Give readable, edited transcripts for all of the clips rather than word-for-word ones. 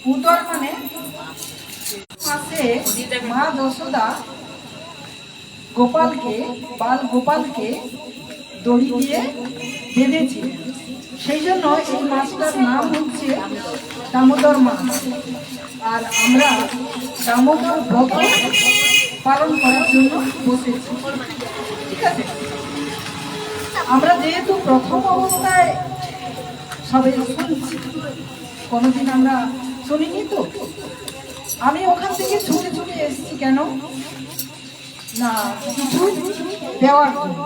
উদর মানে মাসে মা যশোদা গোপালকে দড়ি দিয়ে বেঁধেছে। সেই জন্য এই মাছটার নাম হচ্ছে দামোদর মাছ। আর আমরা দামোদর ব্রত পালন করার জন্য বসেছি। ঠিক আছে, আমরা যেহেতু প্রথম অবস্থায় সবাই শুনছি, কোনোদিন আমরা শুনিনি, তো আমি ওখান থেকে ছুটে ছুটে এসেছি। কেন না, কিছু দেওয়ার জন্য।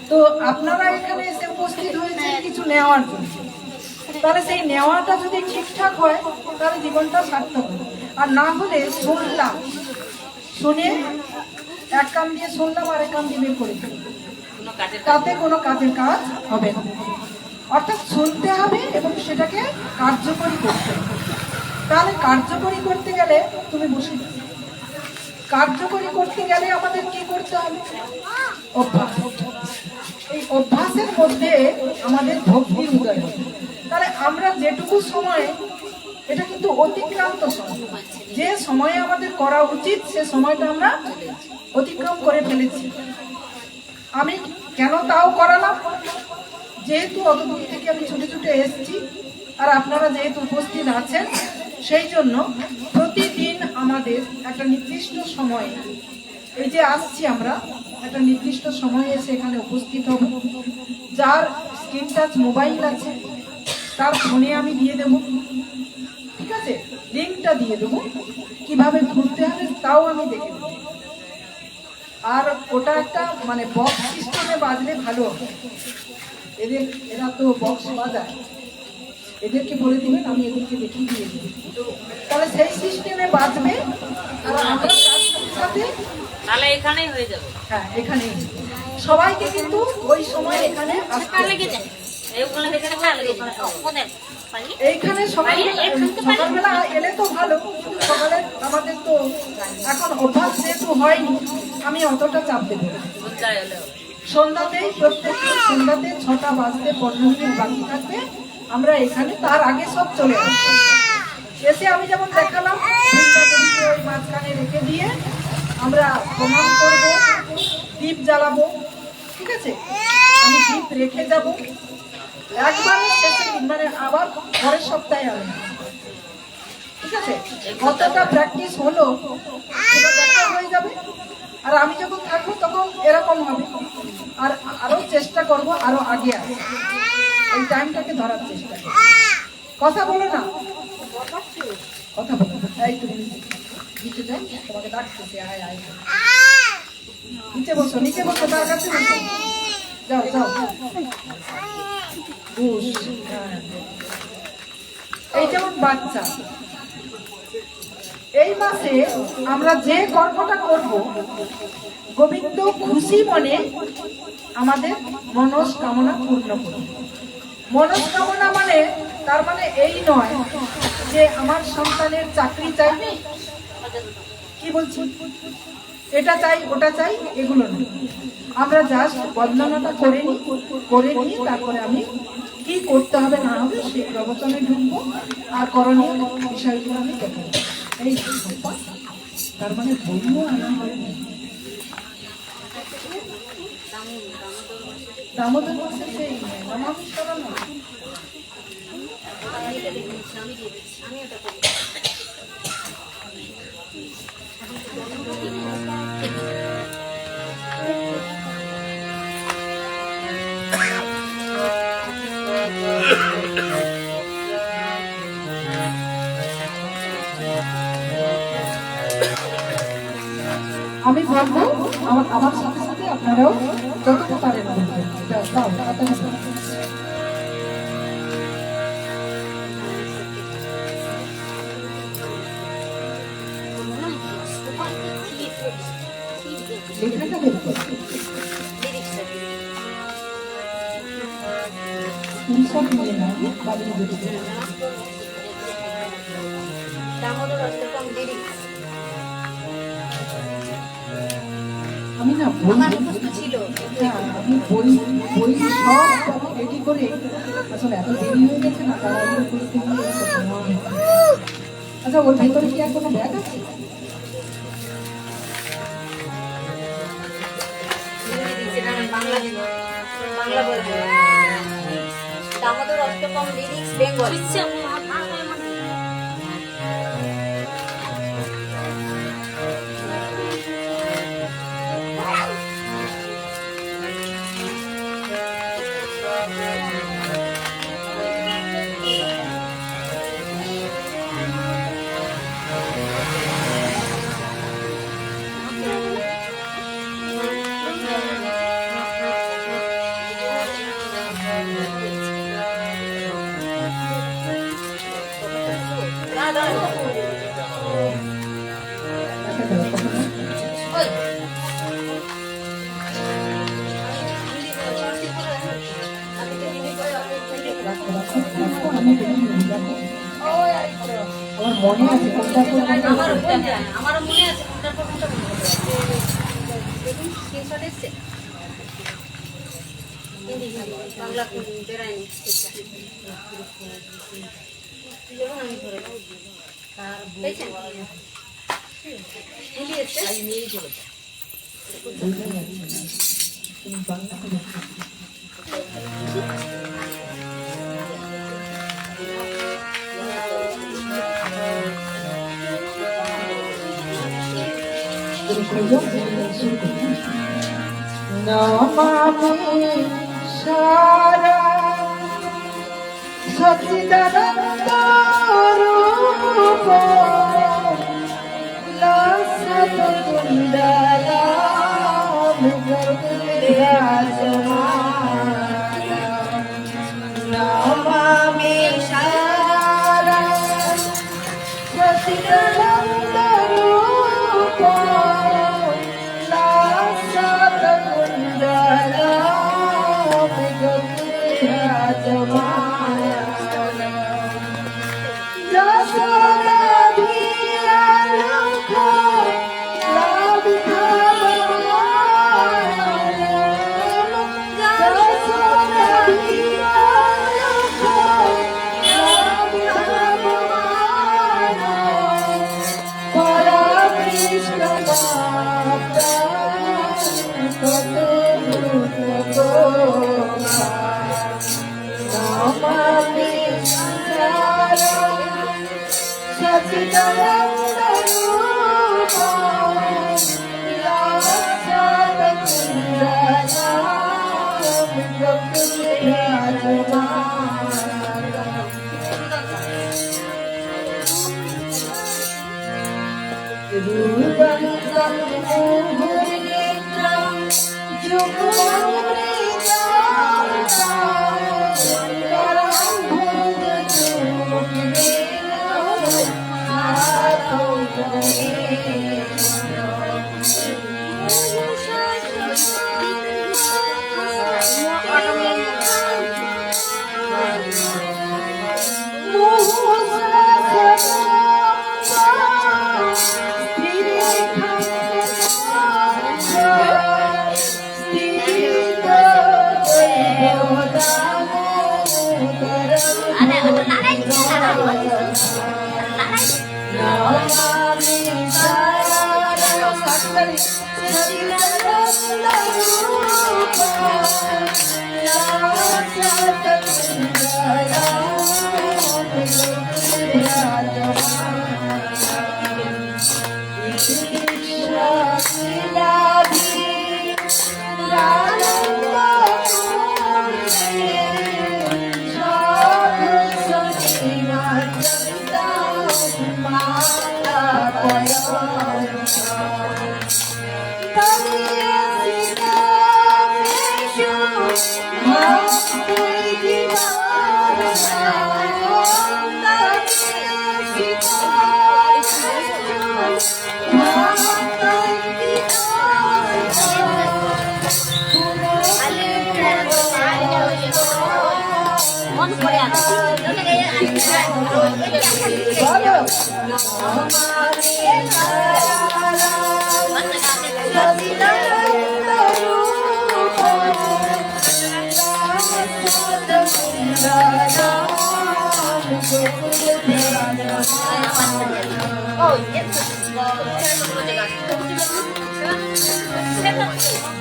তো আপনারা এখানে এসে উপস্থিত হয়েছেন কিছু নেওয়ার জন্য। তাহলে সেই নেওয়াটা যদি ঠিকঠাক হয় তাহলে জীবনটা সার্থক হবে। আর না হলে শুনলাম, শুনে এক কান দিয়ে শুনলাম আর এক কান দিয়ে বের করে দিলাম, তাতে কোনো কাজের কাজ হবে না। অর্থাৎ শুনতে হবে এবং সেটাকে কার্যকরী করতে হবে। তাহলে কার্যকরী করতে গেলে তুমি বসে, কার্যকরী করতে গেলে আমাদের কি করতে হবে? অভ্যাস। এই অভ্যাসের মধ্যে আমাদের ভক্তির উদয় হবে। তাহলে আমরা যেটুকু সময়, এটা কিন্তু অতিক্রান্ত সময়, যে সময়ে আমাদের করা উচিত সে সময়টা আমরা অতিক্রম করে ফেলেছি। আমি কেন তাও করালাম? যেহেতু অত দূর থেকে আমি ছুটে ছুটে এসেছি আর আপনারা যেহেতু উপস্থিত আছেন, সেই জন্য প্রতিদিন আমাদের একটা নির্দিষ্ট সময়ে, এই যে আসছি আমরা, একটা নির্দিষ্ট সময়ে এসে এখানে উপস্থিত হব। যার স্ক্রিন টাচ মোবাইল আছে তার ফোনে আমি দিয়ে দেব, ঠিক আছে, লিঙ্কটা দিয়ে দেবো, কিভাবে ঘুরতে হবে তাও আমি দেখে দেবো। আর ওটা একটা মানে বক্স সিস্টেমে বাজলে ভালো হবে। এরা তো বক্স বাজায়, এদেরকে বলে দিবেন, আমি এদেরকে দেখিয়ে দিয়ে দেবো। তাহলে সেই সিস্টেমে বাজবে আর আমরা সাথে তাহলে এখানেই হয়ে যাবে। হ্যাঁ, এখানেই সবাইকে কিন্তু ওই সময় এখানে এইখানে সকালবেলা এলে তো ভালো। সকালে আমাদের তো এখন অভ্যাস যেহেতু হয়নি, আমি অতটা চাপ দেবো। সন্ধ্যাতেই, প্রত্যেক সন্ধ্যাতে 6টা বাজতে 15 মিনিট বাকি থাকবে, আমরা এখানে তার আগে সব চলে আসবো। এসে আমি যেমন দেখালাম, ওই মাঝখানে রেখে দিয়ে আমরা প্রণাম করবো, দীপ জ্বালাবো। ঠিক আছে, আমি দীপ রেখে যাব একবারে শেষে, মানে আবার পরের সপ্তাহে আমি। ঠিক আছে, কতটা প্র্যাকটিস হলো সেটা দেখা হয়ে যাবে। আর আমি যখন থাকবো তখন এরকম হবে। আর আরো চেষ্টা করব আরো আগে আসে, এই টাইমটাকে ধরার চেষ্টা করব। কথা বলো না, কথা বলো। এই তুমি নিচে যাও, তোমাকে ডাকতেছে, আয় আয়, নিচে বসো, নিচে বসো, তার কাছে বসো, যাও যাও। এই যেমন বাচ্চা, এই মাসে আমরা যে কর্মটা করব, গোবিন্দ খুশি মনে আমাদের মনস্কামনা পূর্ণ করবে। মনস্কামনা মানে তার মানে এই নয় যে আমার সন্তানের চাকরি চাই, কি বলছি, এটা চাই ওটা চাই, এগুলো নয়। আমরা জাস্ট বন্দনাটা করে নিই, তারপরে আমি কি করতে হবে না হবে সেই প্রবচনে ঢুকবো আর করণীয় বিষয়গুলো আমি দেখব। এই তার মানে বন্য আনা হয় দামোদর মাসে সেই নামাভিষরণ। আমি বলবো আমার সাথে সাথে আপনারাও যতটা পারেন লেখাটা বের করতে আমি না ছিল, আমি বই সব রেডি করে আসলে এত দেরি হয়ে গেছে না, তারা করতে গিয়ে আচ্ছা, ওর ভেতরে কি আর কোনো ব্যাগ আছে? বাংলা বলবো। দামোদর অষ্টকম লিরিক্স বেঙ্গল। আমার মনে আছে কোনটা কোনটা। আমারও মনে আছে কোনটার পর কোনটা মনে আছে। দেখুন স্ক্রিনশট এসছে। হিন্দি বাংলা বেরায়নি। যেমন আমি ধরে পেয়েছেন হিন্দি এসছে। আজ নিয়েই চলেছে। নমামি সারা সচিদানন্দ রূপ লসত কুণ্ডলাম নমামি সারা সচিদানন্দ রূপ Gracias. 어, 이제 또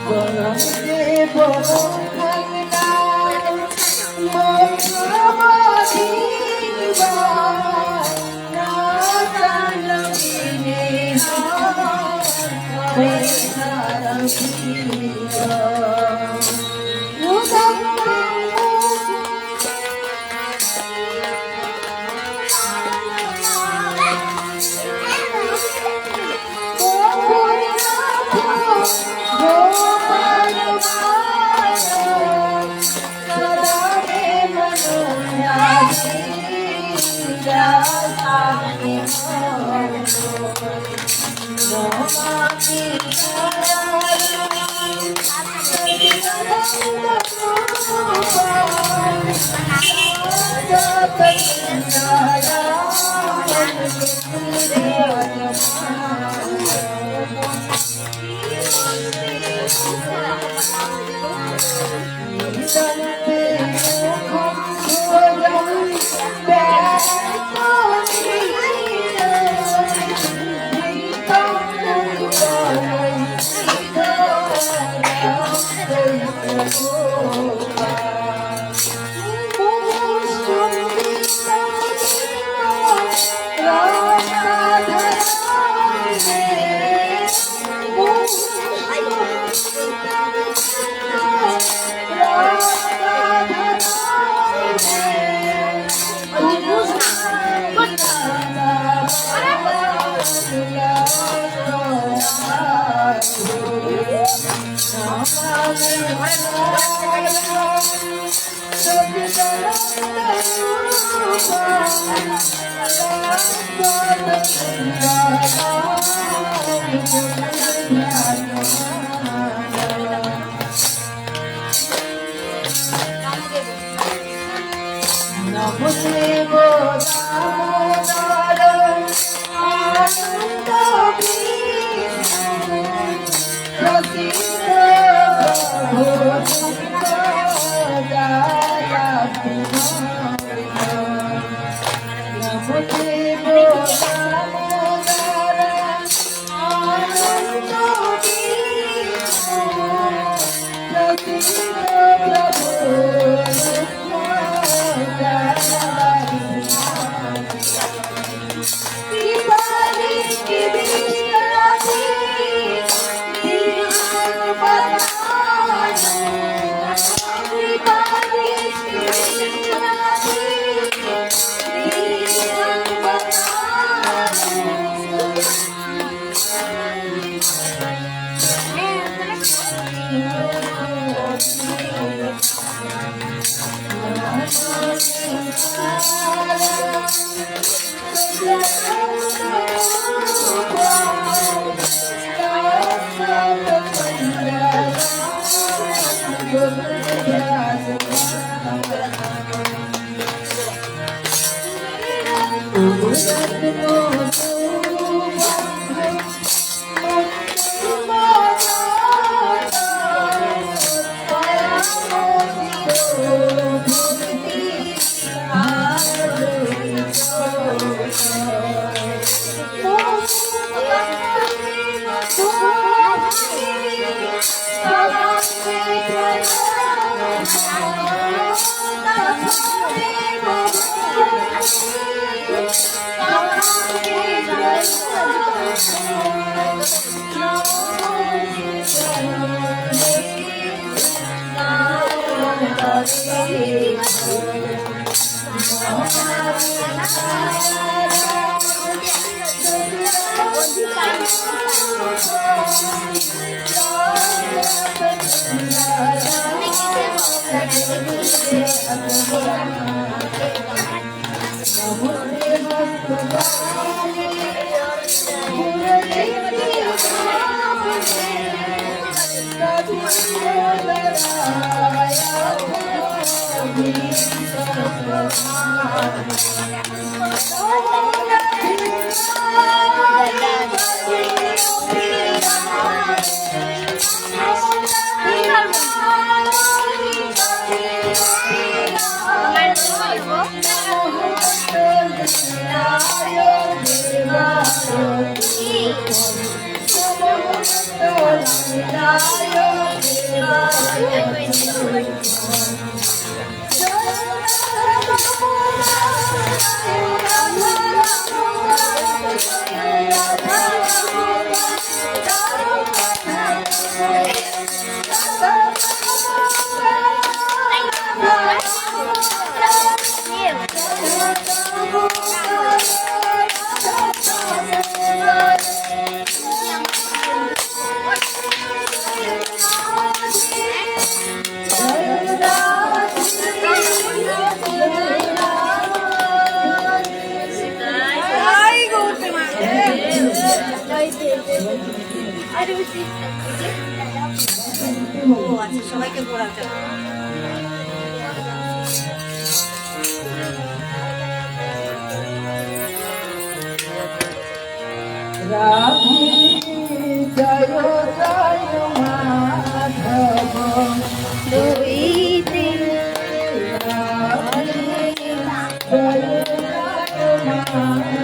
বরণে বরণ ভাঙনা মধুমদিবা না জানবিনে Bye. ও আচ্ছা, সবাইকে ঘোরাতে হবে। রাধে জয় জয় মাধব দুইতে রাধে জয় জয় মাধব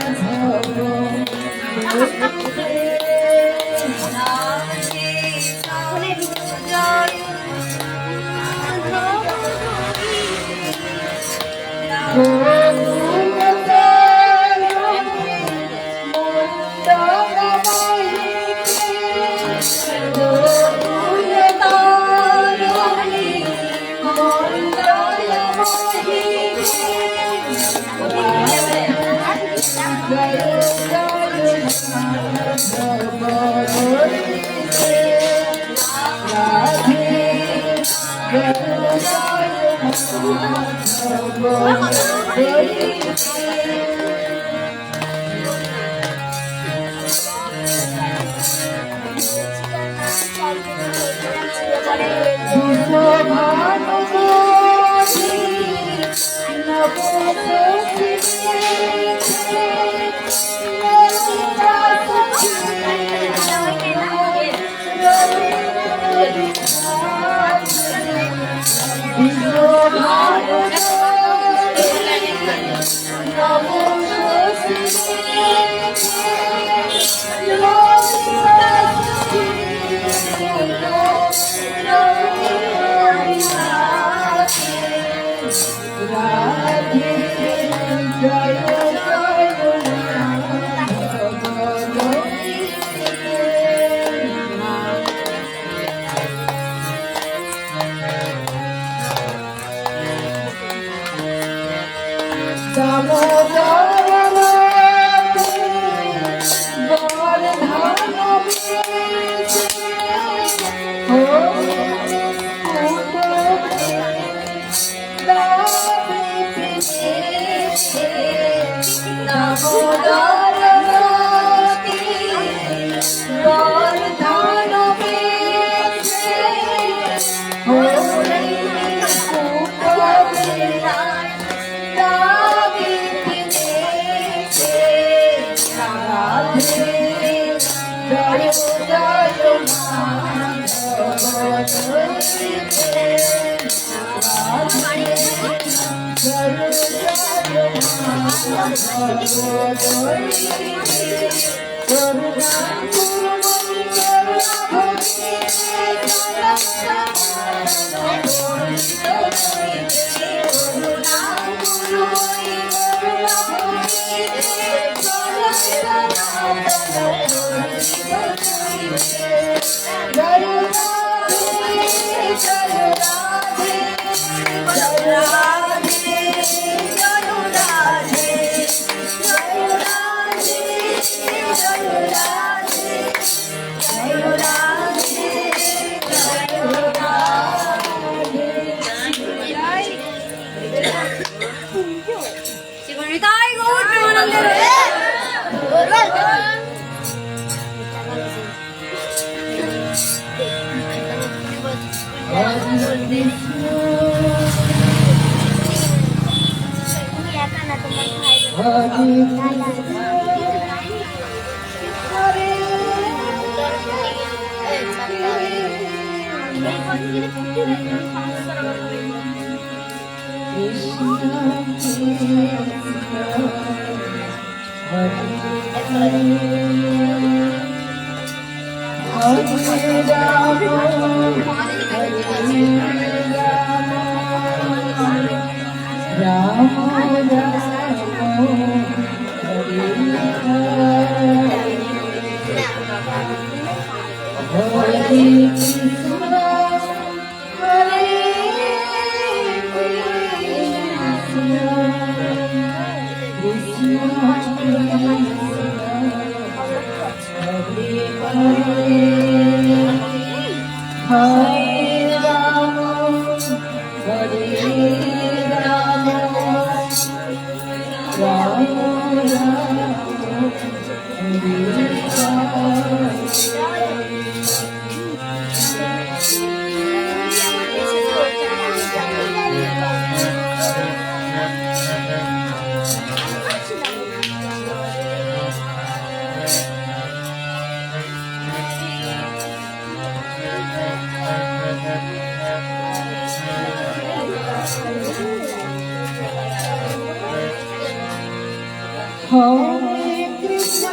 কৃষ্ণ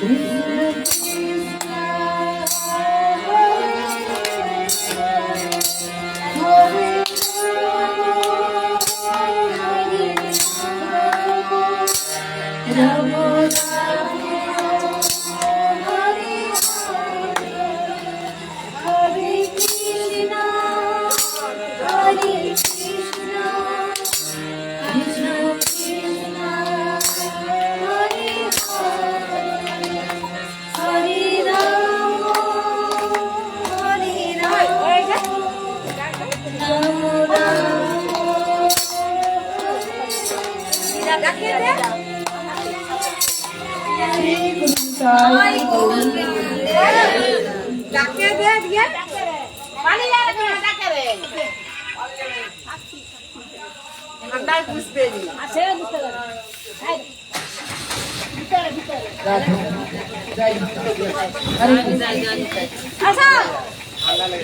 কৃষ্ণ কৃষ্ণ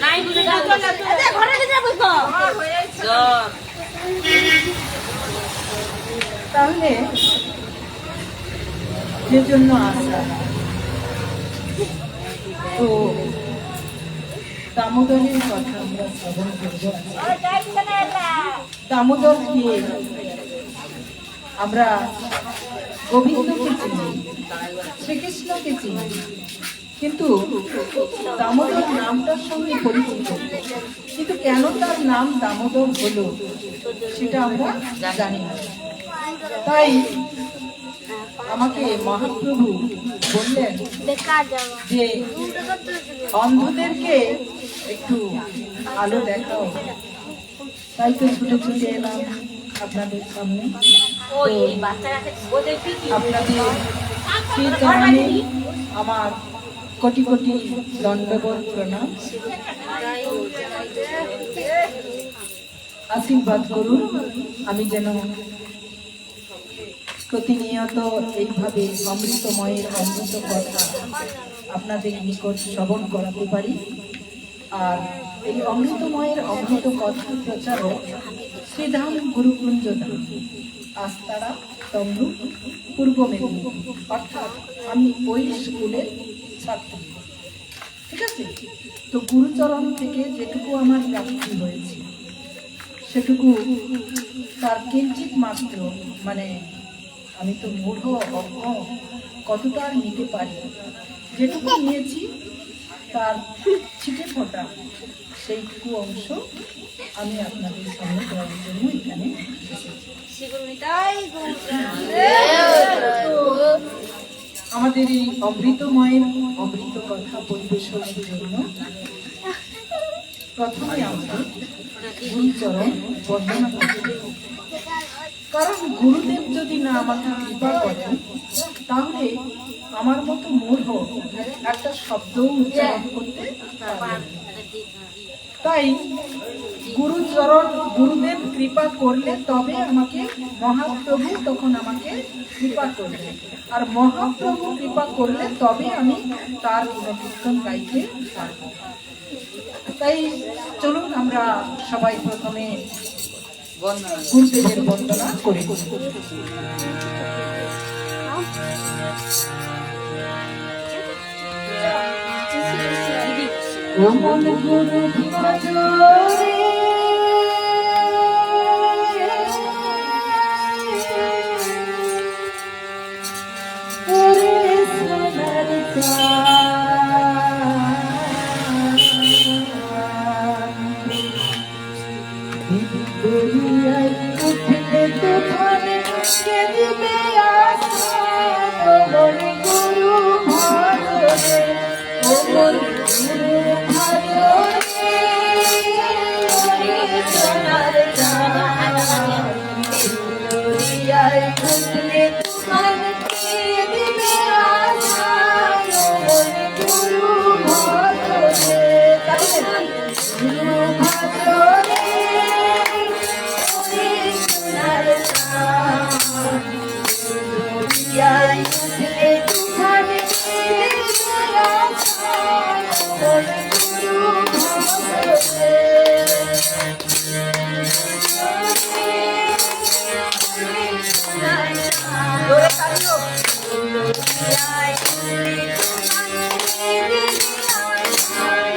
নাই বুঝে ঘরে তাহলে যে জন্য আসা তো দামোদরের কথা আমরা শ্রবণ করব। দামোদরকে আমরা গোবিন্দকে চিনি, শ্রীকৃষ্ণকে চিনি, কিন্তু দামোদর নামটার সঙ্গে পরিচিত, কিন্তু কেন তার নাম দামোদর হলো সেটা আমরা জানি না। তাই আমাকে মহাপ্রভু বললেন যে অন্ধদেরকে একটু আলো দেখাও, তাই তো ছুটে ছুটে এলাম আপনাদের সামনে। আপনাদের সেই চরণে আমার কোটি কোটি দণ্ডবত প্রণাম। আশীর্বাদ করুন আমি যেন প্রতিনিয়ত এইভাবে অমৃতময়ের অমৃত কথা আপনাদের নিকট শ্রবণ করাতে পারি। আর এই অমৃতময়ের অমৃত কথা প্রচারক শ্রীধাম গুরুকুঞ্জ ধাম, আস্তারা, তমলুক, পূর্ব মেদিনীপুর, অর্থাৎ আমি ওই স্কুলের ছাত্রী। ঠিক আছে, তো গুরুচরণ থেকে যেটুকু আমার প্রাপ্তি হয়েছে সেটুকু তার কিঞ্চিত মাত্র, মানে আমি তো মূঢ় অজ্ঞ, কতটা আর নিতে পারি, যেটুকু নিয়েছি তার ছিটে ফোটা সেইটুকু অংশ আমি আপনাদের সামনে দেওয়ার জন্য এখানে আমাদের এই অমৃতময়ের অমৃত কথা পরিবেশনের জন্য প্রথমে আমাদের গুরুচরণ বন্দনা করতে, কারণ গুরুদেব যদি না আমাকে কৃপা করেন তাহলে আমার মতো মূঢ় একটা শব্দও উচ্চারণ করতে পারবে না। তাই গুরুচরণ, গুরুদেব কৃপা করলে তবে আমাকে মহাপ্রভু তখন আমাকে কৃপা করবে, আর মহাপ্রভু কৃপা করলে তবে আমি তার গুণকীর্তন গাইতে পারব। তাই চলুন আমরা সবাই প্রথমে গুরুদেবের বন্দনা করে। ওমন গুরু ভজরে ওরে সোনার দুনিয়ায় উঠলে তুফানে কেঁদবে আশায় ওমন গুরু ভজরে ওমন গুরু ভজরে ওরে সোনার দুনিয়ায় উঠলে তুফানে কেঁদবে আশায় ওমন গুরু ভজরে গুরু ভজরে দুনিয়ায় উঠলে তুফানে কেঁদবে আশায় ওমন গুরু ভজরে জোরে তালিও দুনিয়ায় উঠলে তুফানে কেঁদবে আশায়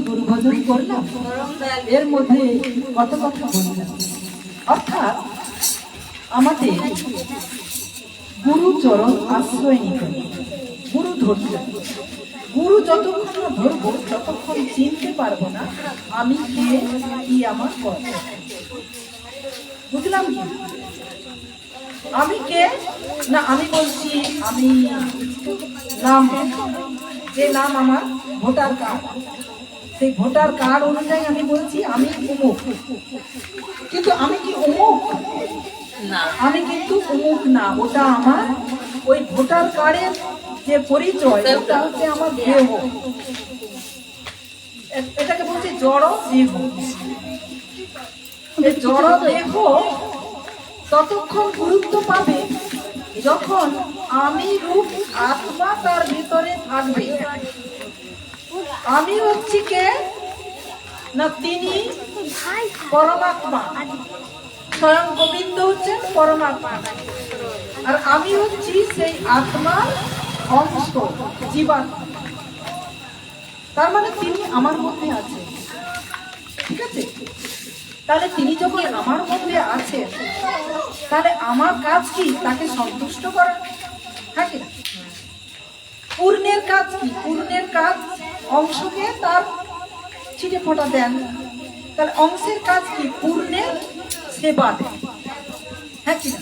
গুরু ভজরে গুরু এর মধ্যে কত কথা বললাম। অর্থাৎ আমাদের গুরুচরণ আশ্রয় নিতে, গুরু ধরতে, গুরু যতক্ষণ না ধরবো ততক্ষণ চিনতে পারবো না আমি কে, কি আমার কথা। বুঝলাম কি? আমি কে না, আমি বলছি আমি নাম, যে নাম আমার ভোটার কার্ড, সেই ভোটার কার্ড অনুযায়ী আমি বলছি আমি অমুক, কিন্তু আমি কি অমুক? না, আমি কিন্তু অমুক না, ওটা আমার ওই ভোটার কার্ডের যে পরিচয় ওটা হচ্ছে আমার দেহ, এটাকে বলছি জড় দেহ। এই জড় দেহ ততক্ষণ গুরুত্ব পাবে যখন আমি রূপ আত্মা তার ভিতরে থাকবে। আমি হচ্ছি কে না, তিনি পরমাত্মা, স্বয়ং গোবিন্দ হচ্ছেন পরমাত্মা, আর আমি হচ্ছি সেই আত্মার অংশ, জীবাত্মা। তার মানে তিনি আমার মধ্যে আছেন, ঠিক আছে? তাহলে তিনি যখন আমার মধ্যে আছেন, তাহলে আমার কাজ কি? তাকে সন্তুষ্ট করা, হ্যাঁ কি না? পূর্ণের কাজ কি? পূর্ণের কাজ অংশকে তার ছিটে ফোঁটা দেন, তাহলে অংশের কাজ কি? পূর্ণের সেবা দেন, হ্যাঁ কি না?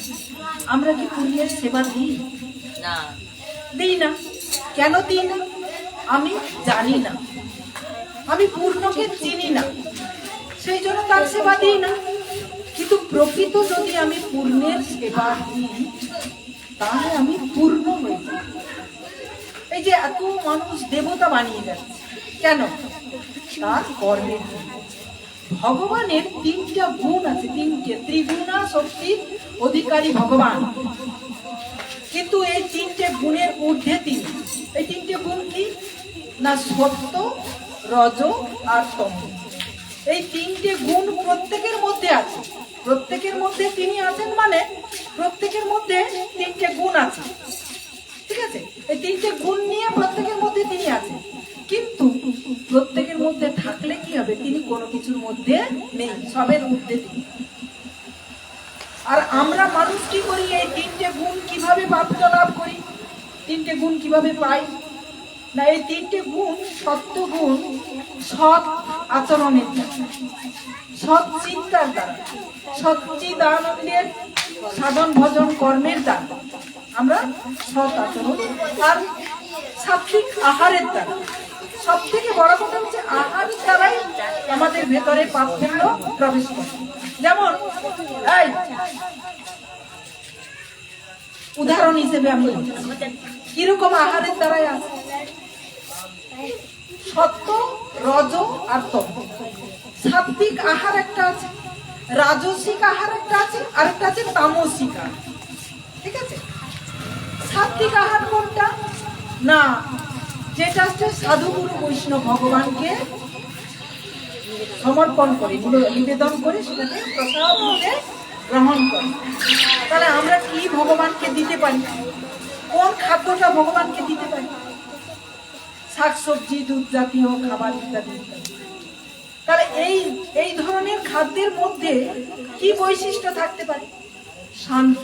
আমরা কি পূর্ণের সেবা দিই? না, দিই না। কেন দিই না? আমি জানি না, আমি পূর্ণকে চিনি না, সেই জন্য তার সেবা দিই না। কিন্তু প্রকৃত যদি আমি পূর্ণের সেবা দিই, তাহলে আমি পূর্ণ হয়ে যাই। এই যে এত মানুষ দেবতা বানিয়ে যাচ্ছে কেন? তার কর্মের জন্য। ভগবানের তিনটা গুণ আছে, তিনটে ত্রিগুণা শক্তির অধিকারী ভগবান, কিন্তু এই তিনটে গুণের ঊর্ধ্বে তিনি। এই তিনটে গুণ কি না? সত্য, রজ আর তম। এই তিনটে গুণ প্রত্যেকের মধ্যে আছে, প্রত্যেকের মধ্যে তিনি আছেন, মানে প্রত্যেকের মধ্যে তিনটে গুণ আছে, ঠিক আছে? এই তিনটে গুণ নিয়ে প্রত্যেকের মধ্যে তিনি আছেন, কিন্তু প্রত্যেকের মধ্যে থাকলে কি হবে? তিনি কোনো কিছুর মধ্যে নেই, সবের ঊর্ধ্বে তিনি। আর আমরা মানুষ কি করি? এই তিনটে গুণ কিভাবে প্রাপ্ত লাভ করি? তিনটে গুণ কিভাবে পাই না? এই তিনটে গুণ সত্য গুণ সৎ আচরণের দ্বারা, সৎ চিন্তার দ্বারা, সচ্চিদানন্দের সাধন ভজন কর্মের দ্বারা আমরা সৎ আচরণ, আর সাত্বিক আহারের দ্বারা। সব থেকে বড় কথা হচ্ছে আহার দ্বারাই আমাদের ভেতরে পাপপুণ্য প্রবেশ করে। যেমন এই উদাহরণ হিসেবে আমি কিরকম আহারের দ্বারাই আছে? সত্য, রজ আর তম। সাত্বিক আহার একটা আছে, রাজসিক আহার একটা আছে, আরেকটা আছে তামসিক আহার, ঠিক আছে? সাত্বিক আহার কোনটা না? যেটা হচ্ছে সাধুগুরু বৈষ্ণব ভগবানকে সমর্পণ করে, নিবেদন করে, সেটাকে প্রসাদ রূপে গ্রহণ করে। তাহলে আমরা কি ভগবানকে দিতে পারি? কোন খাদ্যটা ভগবানকে দিতে পারি? শাকসবজি, দুধ জাতীয় খাবার ইত্যাদি ইত্যাদি। তাহলে এই ধরনের খাদ্যের মধ্যে কি বৈশিষ্ট্য থাকতে পারে? শান্ত,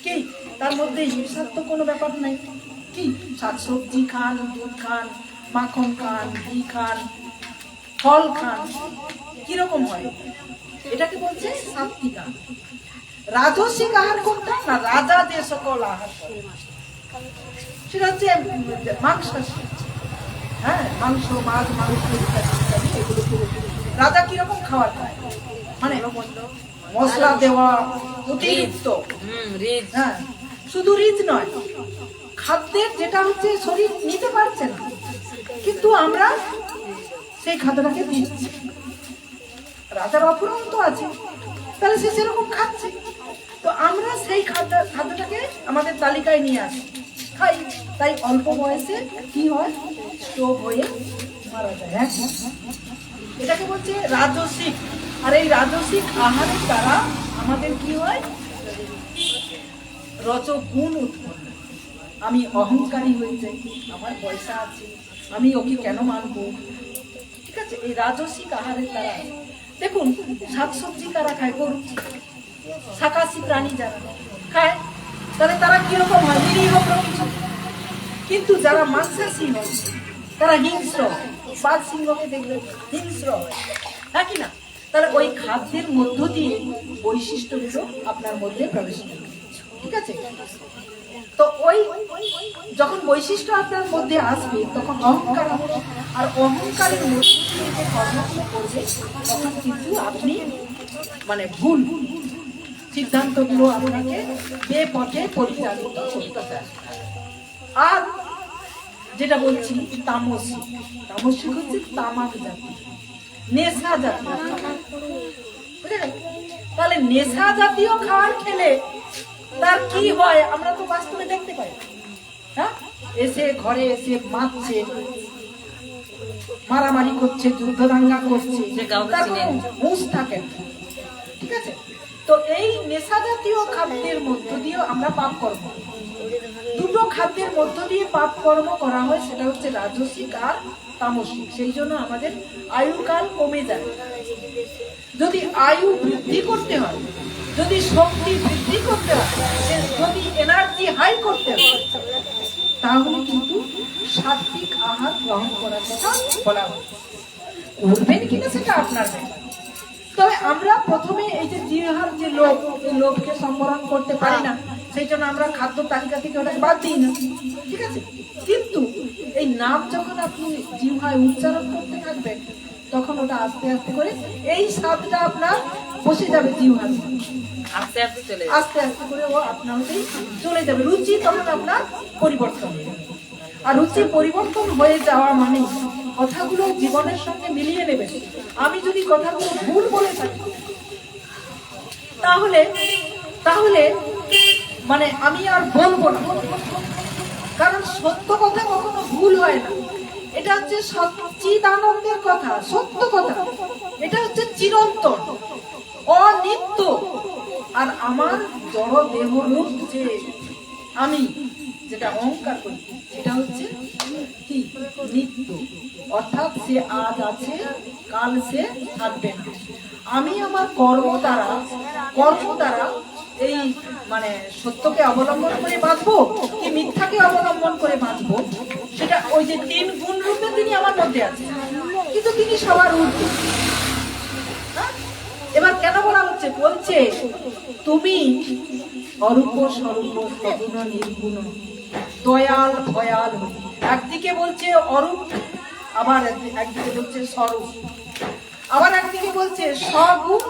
কি তার মধ্যে হিংসার তো কোনো ব্যাপার নাই। কি শাকসবজি খান, দুধ খান, মাখন খান, ঘি খান, ফল খান, কিরকম হয়? এটাকে বলছে সাত্বিক আহার। রাজসিক আহার কোনটা না? রাজা যে সকল আহার, সেটা হচ্ছে মাংসাশী, হ্যাঁ, মাংস, মাছ, মাংস ইত্যাদি ইত্যাদি। এগুলো রাজা কিরকম খাবার খায়? মানে মশলা দেওয়া, অতিরিক্ত, হ্যাঁ, শুধু রিচ নয়, খাদ্যের যেটা হচ্ছে শরীর নিতে পারছে না, কিন্তু আমরা সেই খাদ্যটাকে দিচ্ছি। রাজার অপূরন্ত আছে, তাহলে সে সেরকম খাচ্ছে, তো আমরা সেই খাদ্যটাকে আমাদের তালিকায় নিয়ে আসি, খাই। তাই অল্প বয়সে কি হয়? স্ট্রোক হয়ে মারা যায়। হ্যাঁ, এটাকে বলছে রাজসিক। আর এই রাজসিক আহারের দ্বারা আমাদের কি হয়? রজগুণ উৎপন্ন। আমি অহংকারী হয়ে যাই, আমার পয়সা আছে, আমি ওকে কেন মানবো, ঠিক আছে? এই রাজসিক আহারের দ্বারা। দেখুন, শাকসবজি কারা খায়? গরু, শাকাশী প্রাণী যারা খায়, তাহলে তারা কিরকম হয়? নিরীহ প্রকৃতি। কিন্তু যারা মাংসাশী হয় তারা হিংস্র, বাঘ সিংহকে দেখলে হিংস্র হয়, হ্যাঁ কি না? তাহলে ওই খাদ্যের মধ্য দিয়ে বৈশিষ্ট্যগুলো আপনার মধ্যে প্রবেশ করে, ঠিক আছে? তো ওই যখন বৈশিষ্ট্য আপনার মধ্যে আসবে তখন অহংকার হবে। আর অহংকারের মধ্যে দিয়ে যে কর্মগুলো করবে তখন কিন্তু আপনি মানে ভুল সিদ্ধান্তগুলো আপনাকে বেপথে পরিচালিত করতে পারে। আর যেটা বলছি তামসিক, তামসিক হচ্ছে তামাক জাতি, নেশা জাতীয়। বুঝলেন? তাহলে নেশা জাতীয় খাবার খেলে তার কি হয় আমরা তো বাস্তবে দেখতে পাই। হ্যাঁ, এসে ঘরে এসে মারছে, মারামারি করছে, যুদ্ধ দাঙ্গা করছে, তার কোনো হুঁশ থাকে না। ঠিক আছে? তো এই নেশা জাতীয় খাদ্যের মধ্য দিয়ে আমরা পাপ কর্ম, দুটো খাদ্যের মধ্য দিয়ে পাপ কর্ম করা হয়, সেটা হচ্ছে রাজসিক আর তামসিক। সেই জন্য আমাদের আয়ুকাল কমে যায়। যদি আয়ু বৃদ্ধি করতে হয়, যদি শক্তি বৃদ্ধি করতে হয়, যদি এনার্জি হাই করতে হয়, তাহলে কিন্তু সাত্বিক আহার গ্রহণ করার কথা বলা হয়। করবেন কিনা সেটা আপনার ব্যাপার। তবে আমরা প্রথমে এই যে জিহার যে লোভ, এই লোভকে সম্বরণ করতে পারি না, সেই জন্য আমরা খাদ্য তালিকা থেকে ওটাকে বাদ দিই না। ঠিক আছে? কিন্তু এই নাম যখন আপনি জিহ্বায় উচ্চারণ করতে থাকবেন তখন ওটা আস্তে আস্তে করে এই স্বাদটা আপনার বসে যাবে জিহ্বার, আস্তে আস্তে চলে আস্তে আস্তে করে ও আপনার মধ্যেই চলে যাবে। রুচি তখন আপনার পরিবর্তন হবে। আর রুচি পরিবর্তন হয়ে যাওয়া মানে কথাগুলো জীবনের সঙ্গে মিলিয়ে নেবেন। আমি যদি কথাগুলো ভুল বলে থাকি তাহলে তাহলে মানে আমি আর বলবো না, কারণ সত্য কথা কখনো ভুল হয় না। এটা হচ্ছে সচ্চিদানন্দের কথা, সত্য কথা। এটা হচ্ছে চিরন্তন, অনিত্য। আর আমার জড় দেহ রূপ যে আমি যেটা অহংকার করি সেটা হচ্ছে কি নিত্য, অর্থাৎ সে আজ আছে কাল সে থাকবে না। আমি আমার কর্ম দ্বারা এই মানে সত্যকে অবলম্বন করে বাঁচবো কি মিথ্যাকে অবলম্বন করে বাঁচবো, সেটা ওই যে তিন গুণ রূপে তিনি আমার মধ্যে আছেন, কিন্তু তিনি সবার ঊর্ধ্বে। এবার কেন বলা হচ্ছে? বলছে তুমি অরূপ স্বরূপ সগুণ নির্গুণ দয়াল ভয়াল। একদিকে বলছে অরূপ, আবার একদিকে বলছে স্বরূপ, আবার একদিকে বলছে সগুণ,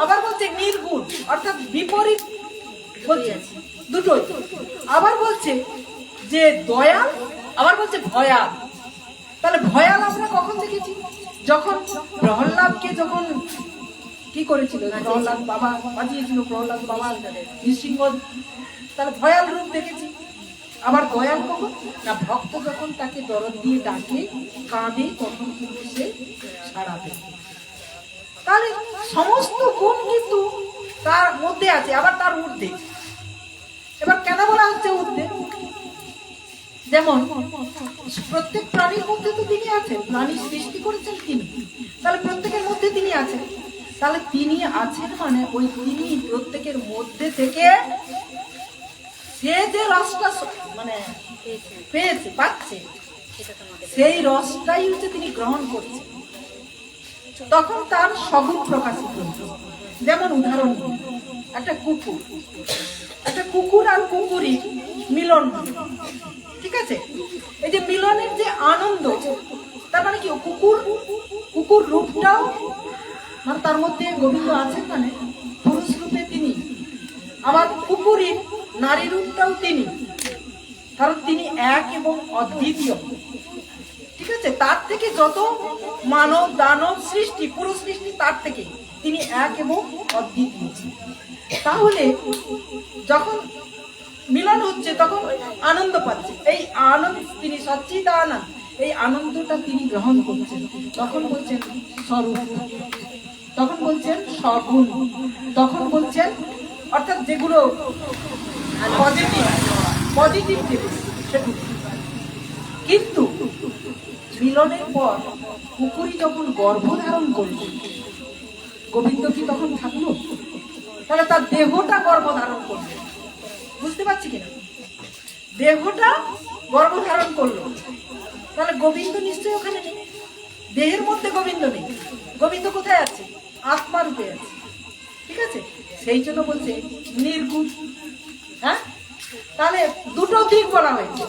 আবার বলছে নির্গুণ, অর্থাৎ বিপরীত বলছে দুটোই। আবার বলছে যে দয়াল, আবার বলছে ভয়াল। তাহলে ভয়াল আমরা কখন দেখেছি? যখন প্রহ্লাদকে যখন কি করেছিল, প্রহ্লাদ বাবা বাজিয়েছিল, প্রহ্লাদ বাবা নৃসিংহ, তাহলে ভয়াল রূপ দেখেছি। আবার দয়াল কখন না, ভক্ত যখন তাকে দরদ দিয়ে ডাকে কাঁদে তখন কিন্তু সে সাড়া দেয়। তাহলে সমস্ত গুণ কিন্তু তার মধ্যে আছে, আবার তার ঊর্ধ্বে। এবার কেন বলা হচ্ছে ঊর্ধ্বে? যেমন প্রত্যেক প্রাণীর মধ্যে তো তিনি আছেন, প্রাণী সৃষ্টি করেছেন তিনি, তাহলে প্রত্যেকের মধ্যে তিনি আছেন। তাহলে তিনি আছেন মানে ওই তিনি প্রত্যেকের মধ্যে থেকে সে যে রসটা মানে পেয়েছে পাচ্ছে, সেই রসটাই হচ্ছে তিনি গ্রহণ করছেন, তখন তার সগুণ প্রকাশিত হচ্ছে। যেমন উদাহরণ, একটা কুকুর আর কুকুরই মিলন, ঠিক আছে? এই যে মিলনের যে আনন্দ, তার মানে কি কুকুর রূপটাও মানে তার মধ্যে গোবিন্দ আছেন, মানে পুরুষ রূপে তিনি, আবার কুকুরই নারী রূপটাও তিনি, কারণ তিনি এক এবং অদ্বিতীয়। ঠিক আছে? তার থেকে যত মানব দানব সৃষ্টি, পুরুষ সৃষ্টি, তার থেকে তিনি এক এবং অদ্বিতীয়। তাহলে যখন মিলন হচ্ছে তখন আনন্দ পাচ্ছে, এই আনন্দ তিনি সচ্চিদানন্দ, এই আনন্দটা তিনি গ্রহণ করছেন। তখন বলছেন স্বরূপ, তখন বলছেন সগুণ, তখন বলছেন অর্থাৎ যেগুলো পজিটিভ সেগুলো। কিন্তু মিলনের পর কুকুরই যখন গর্ভধারণ করল, গোবিন্দ কি তখন থাকলো? তাহলে তার দেহটা গর্ভধারণ করলো, বুঝতে পারছি কিনা? দেহটা গর্ভধারণ করলো, তাহলে গোবিন্দ নিশ্চয়ই ওখানে নেই, দেহের মধ্যে গোবিন্দ নেই। গোবিন্দ কোথায় আছে? আত্মা রূপে আছে। ঠিক আছে? সেই জন্য বলছে নির্গুণ। হ্যাঁ, তাহলে দুটো দিক বলা হয়েছে,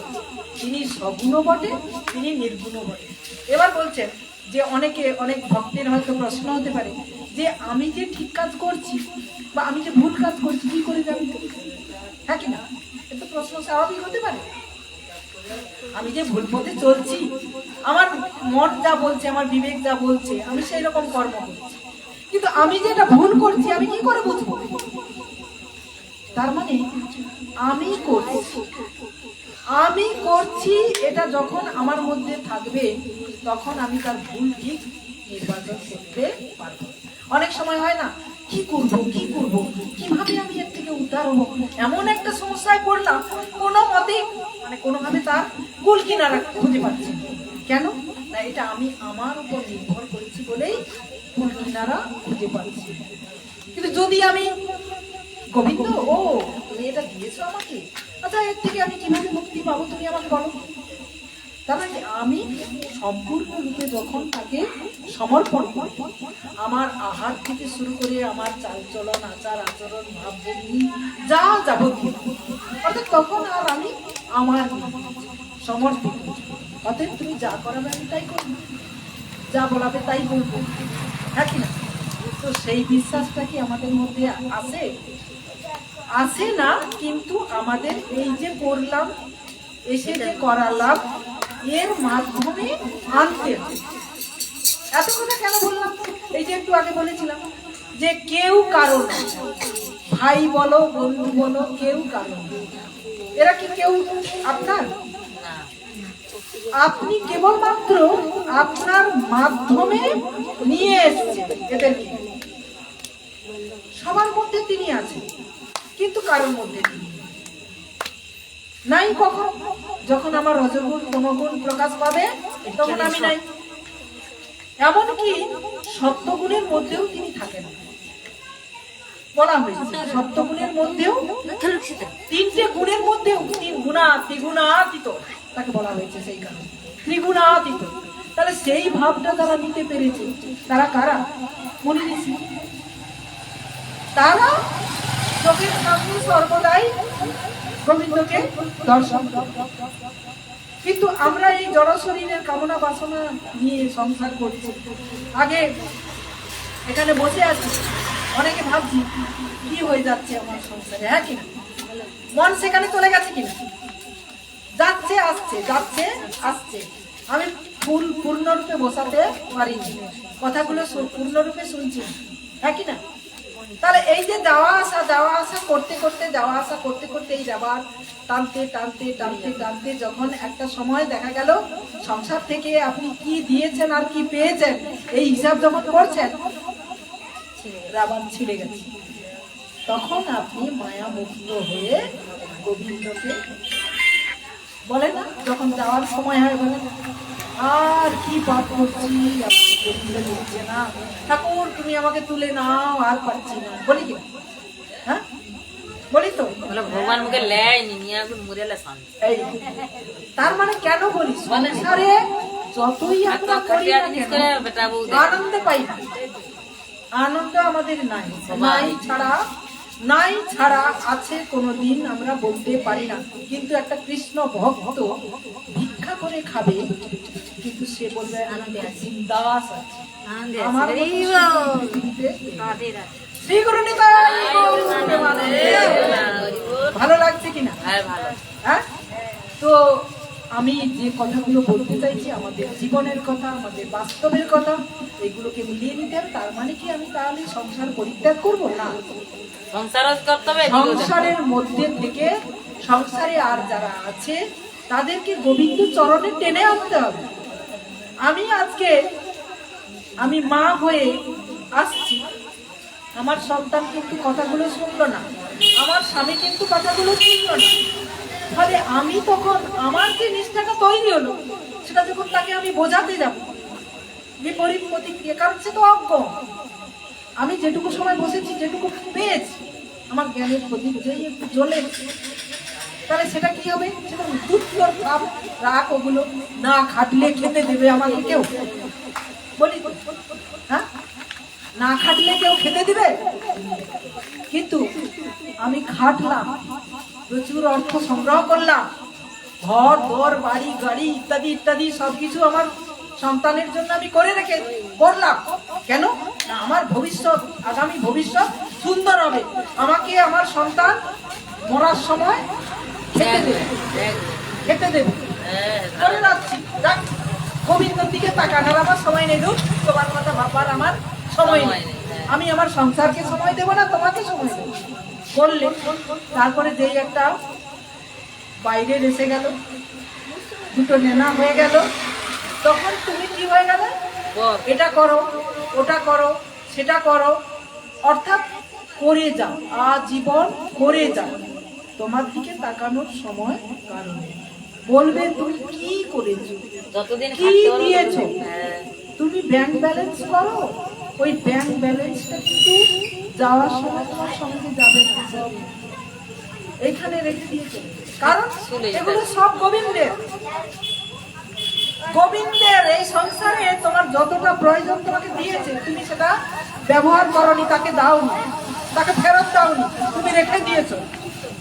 তিনি সগুণ বটে, তিনি নির্গুণ বটে। এবার বলছেন যে অনেকে, অনেক ভক্তের হয়তো প্রশ্ন হতে পারে যে আমি যে ঠিক কাজ করছি বা আমি যে ভুল কাজ করছি কি করে জানবো? হ্যাঁ কি না? এটা প্রশ্ন স্বাভাবিক হতে পারে। আমি যে ভুল পথে চলছি, আমার মন যা বলছে, আমার বিবেক যা বলছে, আমি সেই রকম কর্ম করছি, কিন্তু আমি যে এটা ভুল করছি আমি কি করে বুঝবো? তার মানে আমি করছি এটা যখন আমার মধ্যে থাকবে, তখন আমি তার ভুল ঠিক নির্বাচন করতে পারবো। অনেক সময় হয় না, কি করব কিভাবে আমি এর থেকে উদ্ধার হবো, এমন একটা সমস্যায় পড়লাম, কোনো মতে মানে কোনোভাবে তার কুল কিনারা খুঁজে পাচ্ছি না। কেন না, এটা আমি আমার উপর নির্ভর করেছি বলেই কুল কিনারা খুঁজে পাচ্ছি। কিন্তু যদি আমি গোবিন্দ, ও তুমি এটা দিয়েছো আমাকে, আচ্ছা এর থেকে আমি কিভাবে মুক্তি পাবো তুমি আমাকে বলো। তার মানে আমি সম্পূর্ণরূপে যখন তাকে সমর্পণ করি, আমার আহার থেকে শুরু করে আমার চালচলন, আচার আচরণ, ভাবভঙ্গি যা যাবতীয়, অর্থাৎ তখন আর আমি আমার সমর্পিত। অতএব তুমি যা করাবে আমি তাই করবো, যা বলাবে তাই বলবো, হ্যাঁ কি না? তো সেই বিশ্বাসটা কি আমাদের মধ্যে আসে না? কিন্তু আমাদের এই যে করলাম, এসে যে করালাম, এর মাধ্যমে আনতে হবে। এত কথা কেন বললাম? এই যে একটু আগে বলেছিলাম যে কেউ কারণ, ভাই বলো বন্ধু বলো, কেউ কারণ। এরা কি কেউ আপনার? আপনি কেবলমাত্র আপনার মাধ্যমে নিয়ে এসেছেন এদেরকে। সবার মধ্যে তিনি আছেন, কিন্তু কারোর মধ্যে তিনি নাই। কখন? যখন আমার রজগুণ তমগুণ প্রকাশ পাবে, তখন আমি নাই। এমনকি সত্যগুণের মধ্যেও তিনি থাকেন। বলা হয়েছে সত্যগুণের মধ্যেও, তিনটে গুণের মধ্যেও ত্রিগুণাতীত তাকে বলা হয়েছে, সেই কারণে ত্রিগুণাতীত। তাহলে সেই ভাবটা যারা নিতে পেরেছে তারা কারা? মুনি ঋষি। তারা চোখের সামনে সর্বদাই গোবিন্দকে দর্শন। কিন্তু আমরা এই জড় শরীরের কামনা বাসনা নিয়ে সংসার করছি। আগে এখানে বসে আছি, অনেকে ভাবছি কি হয়ে যাচ্ছে আমার সংসারে, হ্যাঁ কিনা? মন সেখানে চলে গেছে কিনা? যাচ্ছে আসছে, যাচ্ছে আসছে। আমি পূর্ণরূপে বসাতে পারিনি, কথাগুলো পূর্ণরূপে শুনছি, হ্যাঁ কিনা? তাহলে এই যে যাওয়া আসা করতে করতে এই যাবার টানতে যখন একটা সময় দেখা গেল সংসার থেকে আপনি কি দিয়েছেন আর কি পেয়েছেন এই হিসাব যখন করছেন, রাবান ছিঁড়ে গেছে। তখন আপনি মায়া মুক্ত হয়ে গোবিন্দকে বলে না, যখন যাওয়ার সময় হয় বলে আর কি পাপ করছি, আমাকে তুলে নিচ্ছে না ঠাকুর, তুমি আমাকে তুলে নাও, আর পারছি না, বলি কি? হ্যাঁ বলি তো, ভগবান মুখে লেয়নি নিয়ে এখন মুরেলে শান্তি। এই তার মানে কেন বলি, সংসারে যতই আমরা করি না কেন আনন্দ পাই না। আনন্দ আমাদের নাই ছাড়া আছে কোনোদিন আমরা বলতে পারি না। কিন্তু একটা কৃষ্ণ ভক্ত ভিক্ষা করে খাবে, কিন্তু সে বলবে আনন্দে আছে, দাস আছে আমার। ভালো লাগছে কিনা? হ্যাঁ। তো আমি যে কথাগুলো বলতে চাইছি আমাদের জীবনের কথা, আমাদের বাস্তবের কথা, এগুলোকে মিলিয়ে নিতে হবে। তার মানে কি আমি তাহলে সংসার পরিত্যাগ করবো না? সংসারের মধ্যে থেকে সংসারে আর যারা আছে তাদেরকে গোবিন্দ চরণে টেনে আনতে হবে। আমি মা হয়ে আসছি, আমার সন্তান কিন্তু কথাগুলো শুনলো না, আমার স্বামী কিন্তু কথাগুলো শুনলো না। ফলে আমি তখন আমার যে নিষ্ঠাটা তৈরি হলো, সেটা যখন তাকে আমি বোঝাতে যাব, বিপরীত প্রতিক্রিয়া, কারণ সে তো অজ্ঞ। আমি যেটুকু সময় বসেছি, যেটুকু পেয়েছি, আমার জ্ঞানের প্রদীপ যেই একটু জ্বলে, তাহলে সেটা কি হবে? সেটা দুঃখর ভাব, রাগ, ওগুলো না খাটলে খেতে দেবে আমাকে কেউ? বলি হ্যাঁ, না খাটলে কেউ খেতে দিবে? কিন্তু আমি খাটলাম, প্রচুর অর্থ সংগ্রহ করলাম, ঘর দর বাড়ি গাড়ি ইত্যাদি ইত্যাদি সবকিছু আমার সন্তানের জন্য আমি করে করলাম। কেন না, আমার ভবিষ্যৎ, আগামী ভবিষ্যৎ সুন্দর হবে। আমাকে আমার সন্তান মরার সময় খেতে দেবে, খেতে দেবে করে রাখছি। যাক, গোবিন্দর দিকে তাকানোর আমার সময় নেই, দুঃখ তোমার কথা ভাবার আমার সময় নেই। আমি আমার সংসারকে সময় দেবো না, তোমাকে সময় দেবো বললে। তারপরে যেই একটা বাইরে এসে গেল, দুটো নেনা হয়ে গেল, তখন তুমি কি হয়ে গেলে, এটা করো ওটা করো সেটা করো, অর্থাৎ করে যাও, আজীবন করে যাও। তোমার দিকে তাকানোর সময় কারণে বলবে তুমি কি করেছো, যতদিন কি দিয়েছো। তুমি ব্যাংক ব্যালেন্স করো, ওই ব্যাংক ব্যালেন্সটা কিন্তু যাওয়ার সময় তোমার সঙ্গে যাবে না, এইখানে রেখে দিয়েছো। কারণ এগুলো সব গোবিন্দের, গোবিন্দের। এই সংসারে তোমার যতটা প্রয়োজন তোমাকে দিয়েছে, তুমি সেটা ব্যবহার করনি, তাকে দাওনি, তাকে ফেরত দাওনি, তুমি রেখে দিয়েছো।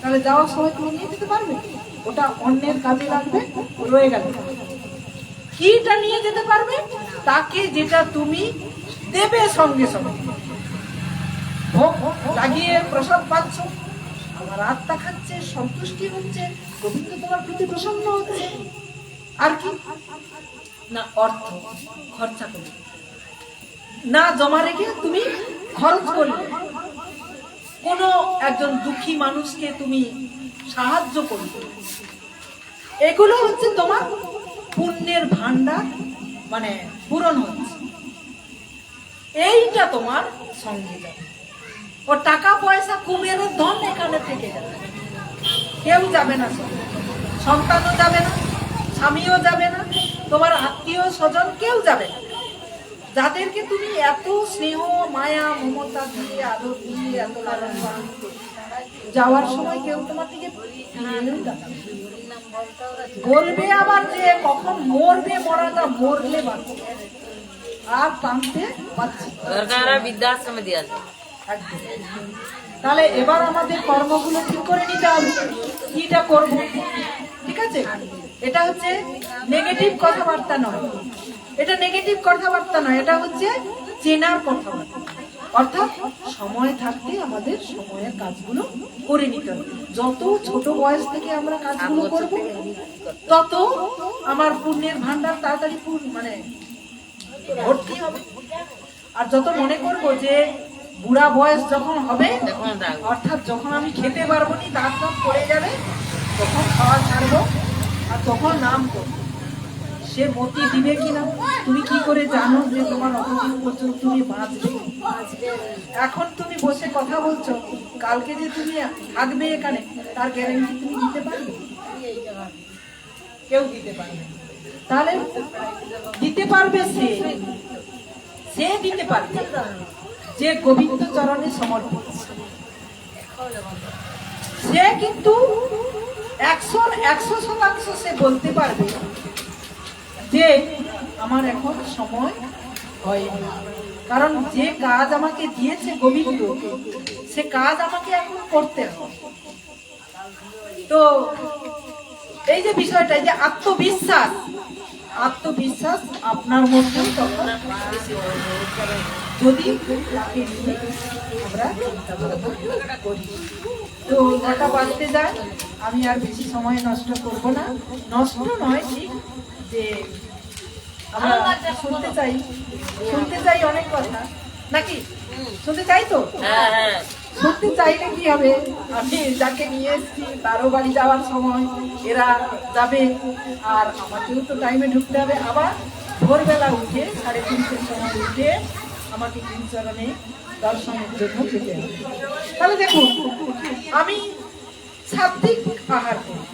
তাহলে যাওয়ার সময় তুমি নিয়ে যেতে পারবে? ওটা অন্যের কাজে লাগবে, রয়ে গেল। কিটা নিয়ে যেতে পারবে? তাকে যেটা তুমি দেবে সঙ্গে সঙ্গে। ভোগ লাগিয়ে প্রসাদ পাচ্ছ, আমার আত্মা খাচ্ছে, সন্তুষ্টি হচ্ছে, গোবিন্দ তোমার প্রতি প্রসন্ন হচ্ছে। আর কি না, অর্থ খরচা করবে না, জমা রেখে তুমি খরচ করবে, কোনো একজন দুঃখী মানুষকে তুমি সাহায্য করবে। এগুলো হচ্ছে তোমার পুণ্যের ভান্ডার, মানে পূরণ হচ্ছে। এইটা তোমার সঙ্গে যাবে। ও টাকা পয়সা কুবেরের ধন এখানে থেকে যাবে, কেউ যাবে না, সন্তানও যাবে না, স্বামীও যাবে না, তোমার আত্মীয় স্বজন কেউ যাবে না। যাদেরকে তুমি এত স্নেহ মায়া মমতা দিয়ে আদর দিয়ে এত লালন পালন করে, যাওয়ার সময় কেউ তোমার দিকে বলবে আবার যে কখন মরবে, মরাটা মরলে বাঁচবে, আর টানতে পারছি বৃদ্ধাশ্রমে দিয়ে আছে। তাহলে এবার আমাদের কর্মগুলো ঠিক করে নিতে হবে, কিটা করব। ঠিক আছে, এটা হচ্ছে নেগেটিভ কথাবার্তা নয়, এটা নেগেটিভ কথাবার্তা নয়, এটা হচ্ছে চেনার কথাবার্তা। অর্থাৎ সময় থাকতে আমাদের সময়ের কাজগুলো করে নিতে হবে। যত ছোট বয়স থেকে আমরা কাজগুলো করব, তত আমার পুণ্যের ভান্ডার তাড়াতাড়ি মানে ভর্তি হবে। আর যত মনে করব যে বুড়া বয়স যখন হবে, অর্থাৎ যখন আমি খেতে পারবো না, দাঁত দাঁত পড়ে যাবে, তখন খাওয়া ছাড়বো, আর তখন নাম করবো। সে মতি দিবে কিনা তুমি কি করে জানো যে তোমার অতদিন পর্যন্ত তুমি বাঁচবে? এখন তুমি বসে কথা বলছো, কালকে যে তুমি থাকবে এখানে, তার গ্যারান্টি তুমি দিতে পারবে? কেউ দিতে পারবে। তাহলে দিতে পারবে সে দিতে পারবে যে গোবিন্দ চরণে সমর্পিত। সে কিন্তু 100% সে বলতে পারবে যে আমার এখন সময় হয়নি। কারণ যে কাজ আমাকে দিয়েছে গোবিন্দ, সে কাজ আমাকে এখন করতে হবে। তো এই যে বিষয়টা, যে আত্মবিশ্বাস, আত্মবিশ্বাস আপনার মধ্যে তখন যদি আমরা চিন্তা ভাবনা করি। তো 9টা বাজতে যায়, আমি আর বেশি সময় নষ্ট করব না। নষ্ট নয়, ঠিক যে আমরা শুনতে চাই অনেক কথা, নাকি শুনতে চাই? তো শুনতে চাইলে কি হবে, আমি যাকে নিয়ে এসেছি তারও বাড়ি যাওয়ার সময় এরা যাবে, আর আমাকেও তো টাইমে ঢুকতে হবে। আবার ভোরবেলা উঠে 3:30-এর সময় উঠে আমাকে তিনচরণে দর্শনের জন্য যেতে হবে। তাহলে দেখুন, আমি সাত্বিক আহার করি,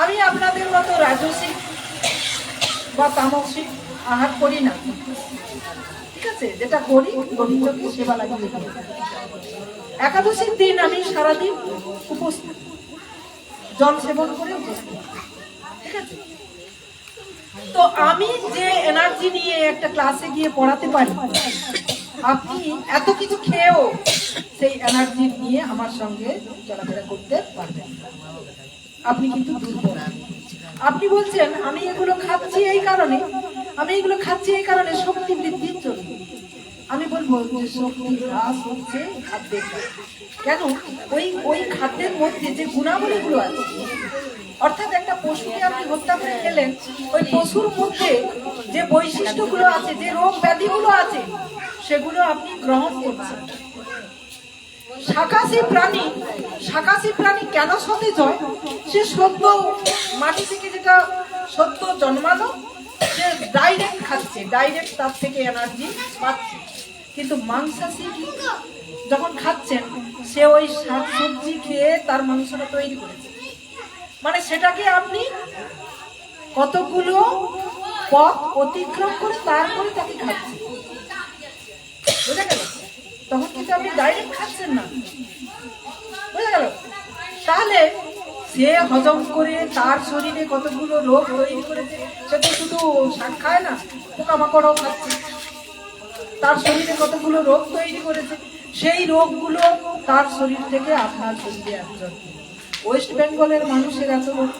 আমি আপনাদের মতো রাজসিক বা তামসিক আহার করি না। ঠিক আছে, যেটা করি গোবিন্দকে সেবা লাগিয়ে করি। একাদশীর দিন আমি সারাদিন উপস্থিত, জল সেবন করে উপস্থিত। ঠিক আছে, তো আমি যে এনার্জি নিয়ে একটা ক্লাসে গিয়ে পড়াতে পারি, আপনি এত কিছু খেয়েও সেই এনার্জি নিয়ে আমার সঙ্গে চলাফেরা করতে পারবেন। আপনি কিন্তু দুর্বল। আপনি বলছেন আমি এগুলো খাচ্ছি এই কারণে, শক্তি বৃদ্ধির জন্য। আমি বলবো যে শক্তি হ্রাস হচ্ছে খাদ্যের কারণে। কেন? ওই খাদ্যের মধ্যে যে গুণাবলীগুলো আছে, অর্থাৎ একটা পশুকে আপনি হত্যা করে খেলেন, ওই পশুর মধ্যে যে বৈশিষ্ট্যগুলো আছে, যে রোগ ব্যাধিগুলো আছে, সেগুলো আপনি গ্রহণ করছেন। শাকাশী প্রাণী কেন সতেজ হয়? সে সদ্য মাটি থেকে যেটা সদ্য জন্মালো, সে ডাইরেক্ট খাচ্ছে, ডাইরেক্ট তার থেকে এনার্জি পাচ্ছে। কিন্তু মাংসাশী যখন খাচ্ছেন, সে ওই শাকসবজি খেয়ে তার মাংসটা তৈরি করেছে, মানে সেটাকে আপনি কতগুলো পথ অতিক্রম করে তারপরে তাকে খাচ্ছেন, বুঝা গেল? তখন কিন্তু আপনি ডাইরেক্ট খাচ্ছেন না, বুঝা গেল? তাহলে সে হজম করে তার শরীরে কতগুলো রোগ তৈরি করেছে। সে তো শুধু শাক খায় না, পোকামাকড়ও খাচ্ছে, তার শরীরে কতগুলো রোগ তৈরি করেছে। সেই রোগগুলো তার শরীর থেকে আপনার শরীরে একজন। ওয়েস্ট বেঙ্গলের মানুষের এত রোগ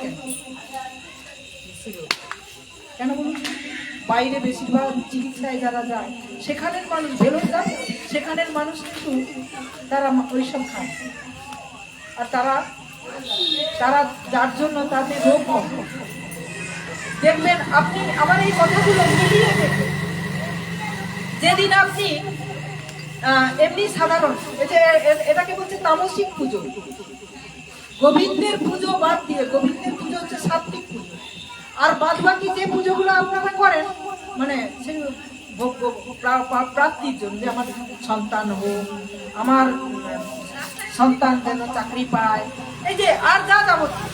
কেন বলুন? বাইরে বেশিরভাগ চিকিৎসায় যারা যায়, সেখানের মানুষ ভেলো যায়, সেখানের মানুষ কিন্তু তারা ওইসব খায়, আর তারা যার জন্য তাদের রোগ কম। দেখবেন আপনি আমার এই কথাগুলো মিলিয়ে দেখবেন, যেদিন আপনি এমনি সাধারণ, এটাকে বলছে তামসিক পুজো, গোবিন্দের পুজো বাদ দিয়ে, গোবিন্দের পুজো হচ্ছে সাত্বিক পুজো, আর বাদ বাকি যে পুজোগুলো আপনারা করেন, মানে প্রাপ্তির জন্য, যে আমার সন্তান হোক, আমার সন্তান যেন চাকরি পায়, এই যে আর যা যাবতীয়,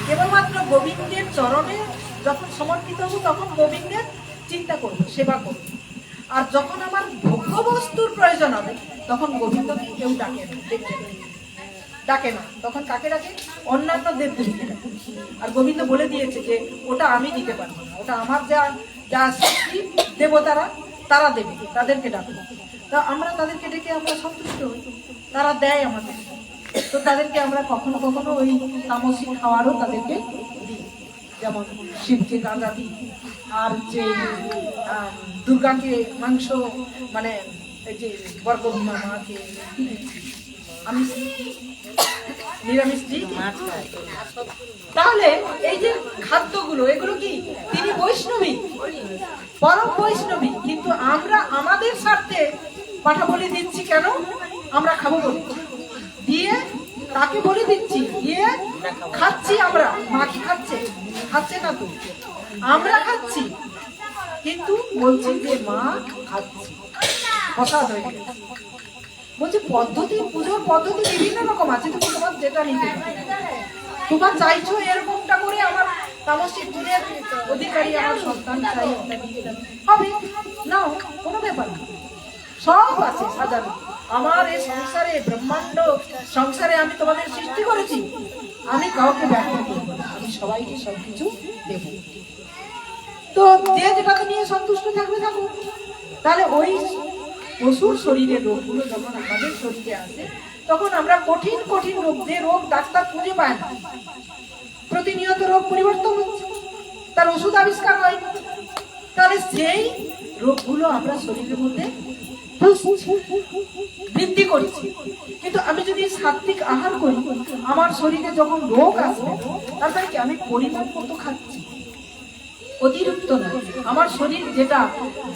কেবলমাত্র গোবিন্দের চরণে যখন সমর্পিত হবো, তখন গোবিন্দের চিন্তা করবো, সেবা করবো। আর যখন আমার ভোগ্য বস্তুর প্রয়োজন হবে, তখন গোবিন্দকে কেউ ডাকে না, তখন কাকে ডাকে? অন্যান্য দেবদেবীকে ডাকে। আর গোবিন্দ বলে দিয়েছে যে ওটা আমি দিতে পারবো না, ওটা আমার যা শক্তি দেবতারা তারা দেবে, তাদেরকে ডাকবো। তা আমরা তাদেরকে ডেকে আমরা সন্তুষ্ট হই, তারা দেয় আমাদের। তো তাদেরকে আমরা কখনো কখনো ওই তামসিক খাওয়ারও তাদেরকে দিই, যেমন শিবকে গাঁজা দিই, আর যে দুর্গাকে মাংস, মানে এই যে বর্গভীমা মাকে আমি নিরামিষ দিই। তাহলে এই যে খাদ্যগুলো, এগুলো কি তিনি বৈষ্ণবী, পরম বৈষ্ণবী, কিন্তু আমরা আমাদের স্বার্থে পাঠা বলি দিচ্ছি। কেন? আমরা খাবো বলি দিয়ে তাকে বলে দিচ্ছি, দিয়ে খাচ্ছি আমরা। মা কি খাচ্ছে না তো, আমরা খাচ্ছি, কিন্তু বলছি যে মা খাচ্ছি, প্রসাদ হয়ে গেছে। বলছি পুজোর পদ্ধতি বিভিন্ন রকম আছে, তুমি তোমার যেটা নিতে তোমার চাইছো এরকমটা করে আমার তামসিক গুণের অধিকারী আমার সন্তান চাই, হবে নাও, কোনো ব্যাপার না, সব আছে সাজানো। আমার এই সংসারে, ব্রহ্মাণ্ড সংসারে আমি তোমাদের সৃষ্টি করেছি, আমি কাউকে ব্যর্থ করবো না, আমি সবাইকে সবকিছু দেব। তো যে যেটাকে নিয়ে সন্তুষ্ট থাকবে থাকুক। তাহলে ওই পশুর শরীরের রোগগুলো যখন আমাদের শরীরে আসে, তখন আমরা কঠিন রোগ, যে রোগ ডাক্তার খুঁজে পায় না, প্রতিনিয়ত রোগ পরিবর্তন হচ্ছে, তার ওষুধ আবিষ্কার হয়, তাহলে সেই রোগগুলো আমরা শরীরের মধ্যে বৃদ্ধি করেছি। কিন্তু আমি যদি সাত্বিক আহার করি, আমার শরীরে যখন রোগ আসবে, তারপরে কি আমি পরিমাণ মতো খাচ্ছি, অতিরিক্ত না। আমার শরীর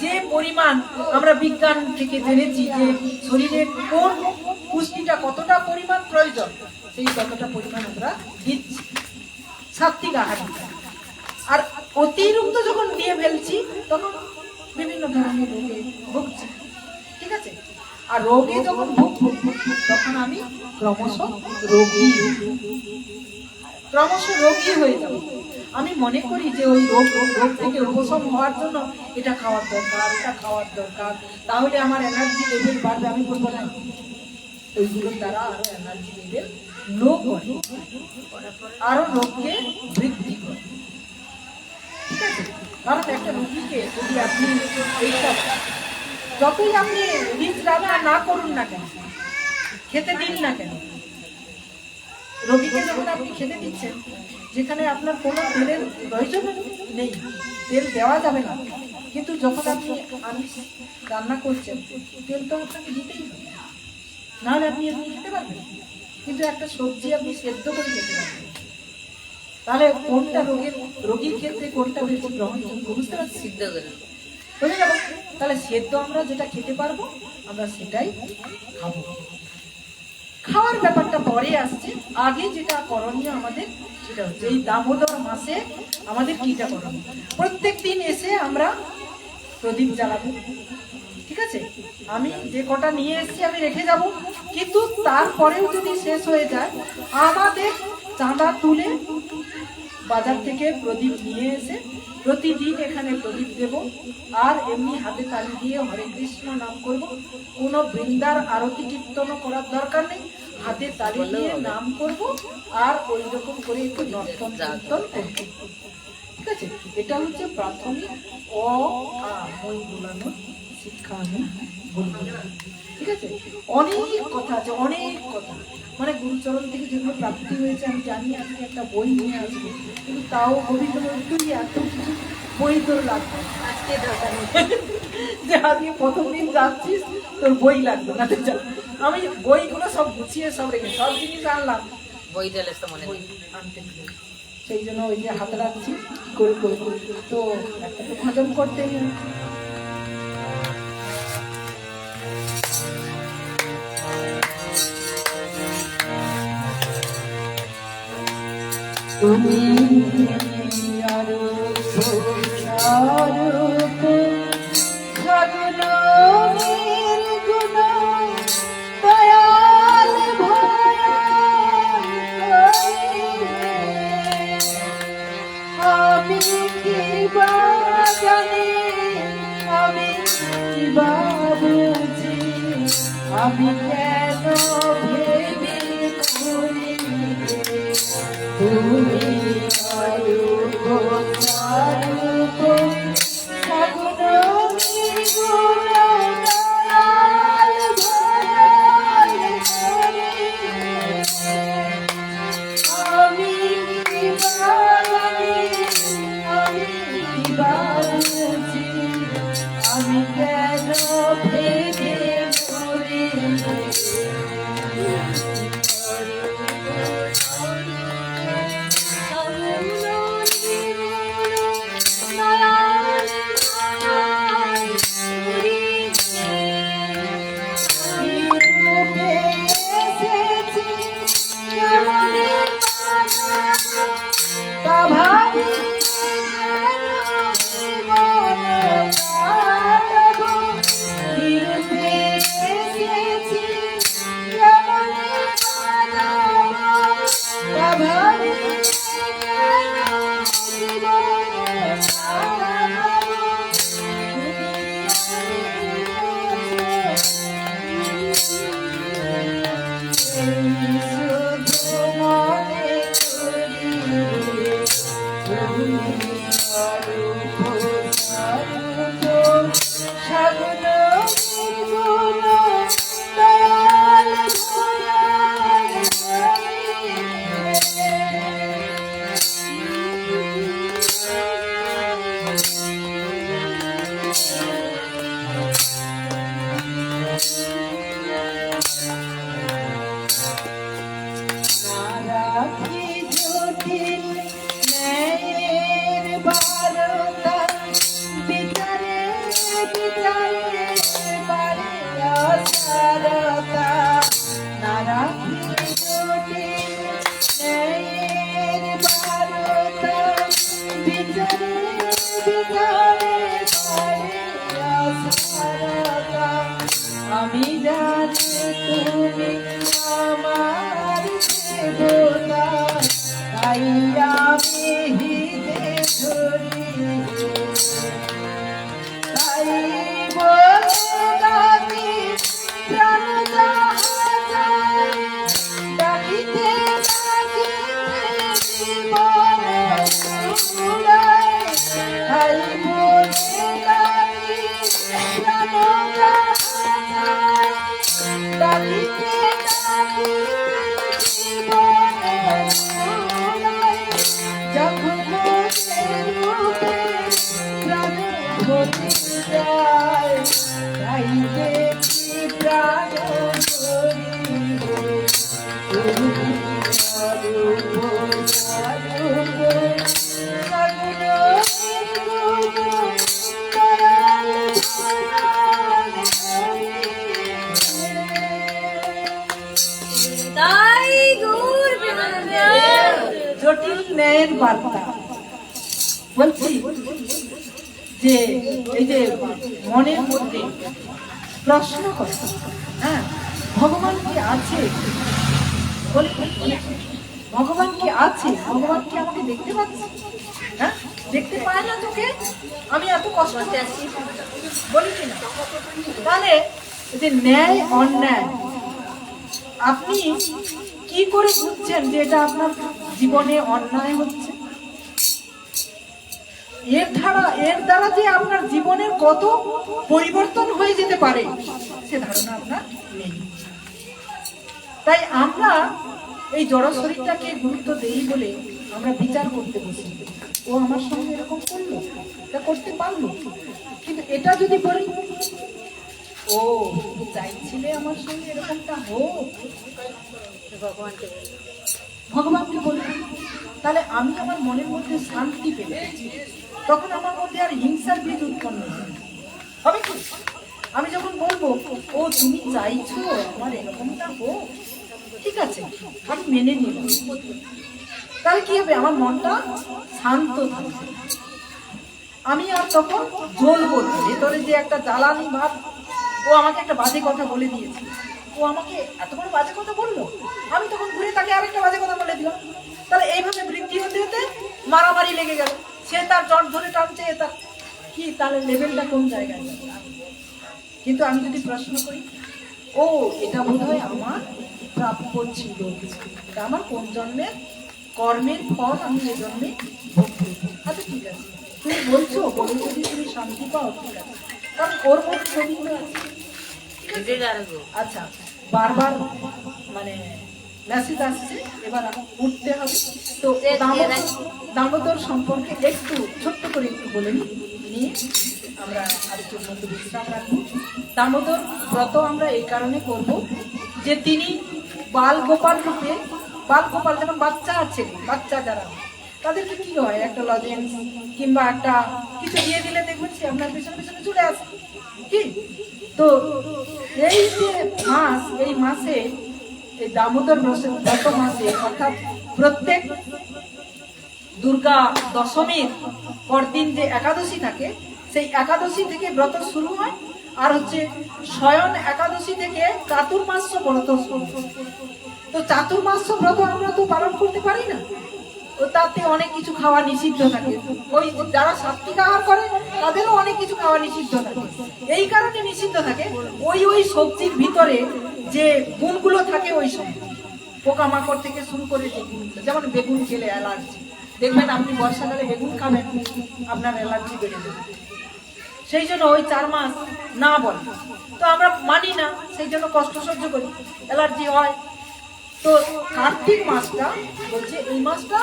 যে পরিমাণ আমরা বিজ্ঞান থেকে জেনেছি যে শরীরে কোন পুষ্টিটা কতটা পরিমাণ প্রয়োজন, সেই কতটা পরিমাণ আমরা দিচ্ছি সাত্বিক আহার। আর অতিরিক্ত যখন দিয়ে ফেলছি, তখন বিভিন্ন ধরনের রোগে ভুগছি, ঠিক আছে? আর রোগে যখন তখন আমি ক্রমশ রোগী হয়ে যাব। আমি মনে করি যে ওই রোগ থেকে উপশম হওয়ার জন্য এটা খাওয়ার দরকার, এটা খাওয়ার দরকার, তাহলে আমার এনার্জি লেভেল বাড়বে। আমি বলবো না, ওইগুলোর দ্বারা আরো এনার্জি লেভেল লো করে, আরো রোগকে বৃদ্ধি করে, ঠিক আছে? কারণ একটা রোগীকে যদি আপনি এইসব যতই আপনি রিচ রান্না না করুন না কেন, খেতে দিন না কেন, রোগীকে যখন আপনি খেতে দিচ্ছেন যেখানে আপনার কোনো তেলের প্রয়োজন নেই, তেল দেওয়া যাবে না, কিন্তু যখন আপনি আমিষ রান্না করছেন তেল তো আপনাকে দিতেই হবে, নাহলে আপনি এমনি খেতে পারবেন। কিন্তু একটা সবজি আপনি সেদ্ধ করে খেতে পারবেন, তাহলে কোনটা রোগীর ক্ষেত্রে কোনটা বেশি গ্রহণযোগ্য বুঝতে পারছি? সিদ্ধ করে বুঝে যাবো। তাহলে সেদ্ধ আমরা যেটা খেতে পারবো আমরা সেটাই খাবো। খাওয়ার ব্যাপারটা পরে আসছে, আগে যেটা করণীয় আমাদের সেটা হচ্ছে এই দামোদর মাসে আমাদের কিটা করণীয়। প্রত্যেক দিন এসে আমরা প্রদীপ জ্বালাবো, ঠিক আছে? আমি যে কটা নিয়ে এসেছি আমি রেখে যাব, কিন্তু তারপরেও যদি শেষ হয়ে যায় আমাদের চাঁদা তুলে বাজার থেকে প্রদীপ নিয়ে এসে প্রতিদিন এখানে প্রদীপ দেব। আর এমনি হাতে তালি দিয়ে হরে কৃষ্ণ নাম করব, কোনো বৃন্দার আরতি কীর্তনও করার দরকার নেই, হাতে তালি দিয়ে নাম করব আর ওই রকম করে একটু নর্তন কীর্তন করব, ঠিক আছে? এটা হচ্ছে প্রাথমিক মই বোলানোর শিক্ষা আমি বলবো, ঠিক আছে? অনেক কথা আছে, অনেক কথা, মানে গুরুচরণ থেকে যেগুলো প্রাপ্তি হয়েছে আমি জানি আজকে একটা বই নিয়ে আসবো, কিন্তু তাও গোবিন্দ তুই এত কিছু বই তোর লাগবে আজকে দরকার নেই। যে আজকে প্রথম দিন যাচ্ছিস তোর বই লাগবে না, আমি বইগুলো সব গুছিয়ে সব রেখে সব জিনিস আনলাম, বই ঢেলে তো মনে বই নেই। আনতে গিয়ে। সেই জন্য ওই যে হাতে রাখছি করে করে তো একটা তো ভজন করতে নেই। তুমি আরো আরূপ সগুণ নির্গুণ দয়াল ভয়াল আমি কি বা জানি, আমি কি বা বুঝি, আমি কেন ভেবে করি তুমি আরূপ আরূপ সগুণ নির্গুণ দয়াল ভয়াল আমি কি বা জানি, আমি কি বা বুঝি, আমি কেন ভেবে করি আমি জানি তুমি আমার দেবতা, তাই আমি হৃদে ধরি, তাই বলি প্রাণ ডাকিতে জীবন তাই বলি প্রাণ ন্যায়ের বার্তা। বলছি যে এই যে মনের মধ্যে প্রশ্ন করে, হ্যাঁ ভগবান কি আছে, বলি ভগবান কি আছে, ভগবান কি আমাকে দেখতে পাচ্ছে? হ্যাঁ দেখতে পায় না তোকে, আমি এত কষ্ট করে আছি, বলি কিনা? তাহলে এই যে ন্যায় অন্যায় আপনি কি করে বুঝছেন যে এটা আপনার জীবনে অন্যায় হচ্ছে? এর দ্বারা যে আপনার জীবনের কত পরিবর্তন হয়ে যেতে পারে সে ধারণা আপনার নেই। তাই আমরা এই জড় শরীরটাকে গুরুত্ব দেই বলে আমরা বিচার করতে বসি, ও আমার সঙ্গে এরকম করলো, এটা করতে পারলো। কিন্তু এটা যদি বলি, ও চাইছিলে আমার সঙ্গে এরকমটা হোক, ভগবানকে বলি, তাহলে আমি আমার মনের মধ্যে শান্তি পেলে তখন আমার মধ্যে আর হিংসার বীজ উৎপন্ন হবে কি? আমি যখন বলবো, ও তুমি চাইছো আমার এরকমটা হোক, ঠিক আছে আমি মেনে নিলাম, তাহলে কি হবে? আমার মনটা শান্ত থাকবে। আমি আর তখন জ্বলবো না, ভেতরে যে একটা জ্বালানি ভাব, ও আমাকে একটা বাজে কথা বলে দিয়েছে, ও আমাকে এত বড় বাজে কথা বললো, আমি তখন ঘুরে তাকে আরেকটা বাজে কথা বলে দিলাম। তাহলে এইভাবে বৃদ্ধি হতে হতে মারামারি লেগে গেল, সে তার জট ধরে টানছে, তার কি, তাহলে লেভেলটা কোন জায়গায় যাবে? কিন্তু আমি যদি প্রশ্ন করি, ও এটা বোধ হয় আমার প্রাপ্য ছিল, এটা আমার কোন জন্মের কর্মের ফল, আমি এই জন্মে ভোগ করবো, আচ্ছা ঠিক আছে তুমি বলছো, বলে যদি তুমি শান্তি পাও ঠিক আছে, কারণ ওর মধ্যে ছবিগুলো আছে। আচ্ছা বারবার মানে মেসেজ আসছে, এবার উঠতে হবে। তো দামোদর সম্পর্কে একটু ছোট্ট করে একটু বলে নিয়ে আমরা আরেকটুর মধ্যে বিশ্রাম রাখবো। দামোদর ব্রত আমরা এই কারণে করব যে তিনি বাল গোপাল রূপে, বাল গোপাল যেমন বাচ্চা আছে, বাচ্চা যারা তাদেরকে কি হয়, একটা লজেন্স কিংবা একটা কিছু দিয়ে দিলে দেখবেন সে আপনার পেছনে পেছনে চলে আসে কি। তো এই যে মাস, এই মাসে, এই দামোদর ব্রত মাসে, অর্থাৎ প্রত্যেক দুর্গা দশমীর পরদিন যে একাদশী থাকে, সেই একাদশী থেকে ব্রত শুরু হয়, আর হচ্ছে শয়ন একাদশী থেকে চাতুর্মাস্য ব্রত শুরু। তো চাতুর্মাস্য ব্রত আমরা তো পালন করতে পারি না, ও তাতে অনেক কিছু খাওয়া নিষিদ্ধ থাকে। ওই যারা সাত্বিক আহার করে তাদেরও অনেক কিছু খাওয়া নিষিদ্ধ থাকে। এই কারণে নিষিদ্ধ থাকে, ওই সবজির ভিতরে যে গুণগুলো থাকে, ওই সময় পোকামাকড় থেকে শুরু করে যে গুণগুলো, যেমন বেগুন খেলে অ্যালার্জি, দেখবেন আপনি বর্ষাকালে বেগুন খাবেন আপনার অ্যালার্জি বেড়ে যাবে, সেই জন্য ওই 4 মাস না বলে। তো আমরা মানি না, সেই জন্য কষ্ট সহ্য করি, অ্যালার্জি হয়। তো কার্তিক মাসটা বলছে এই মাসটা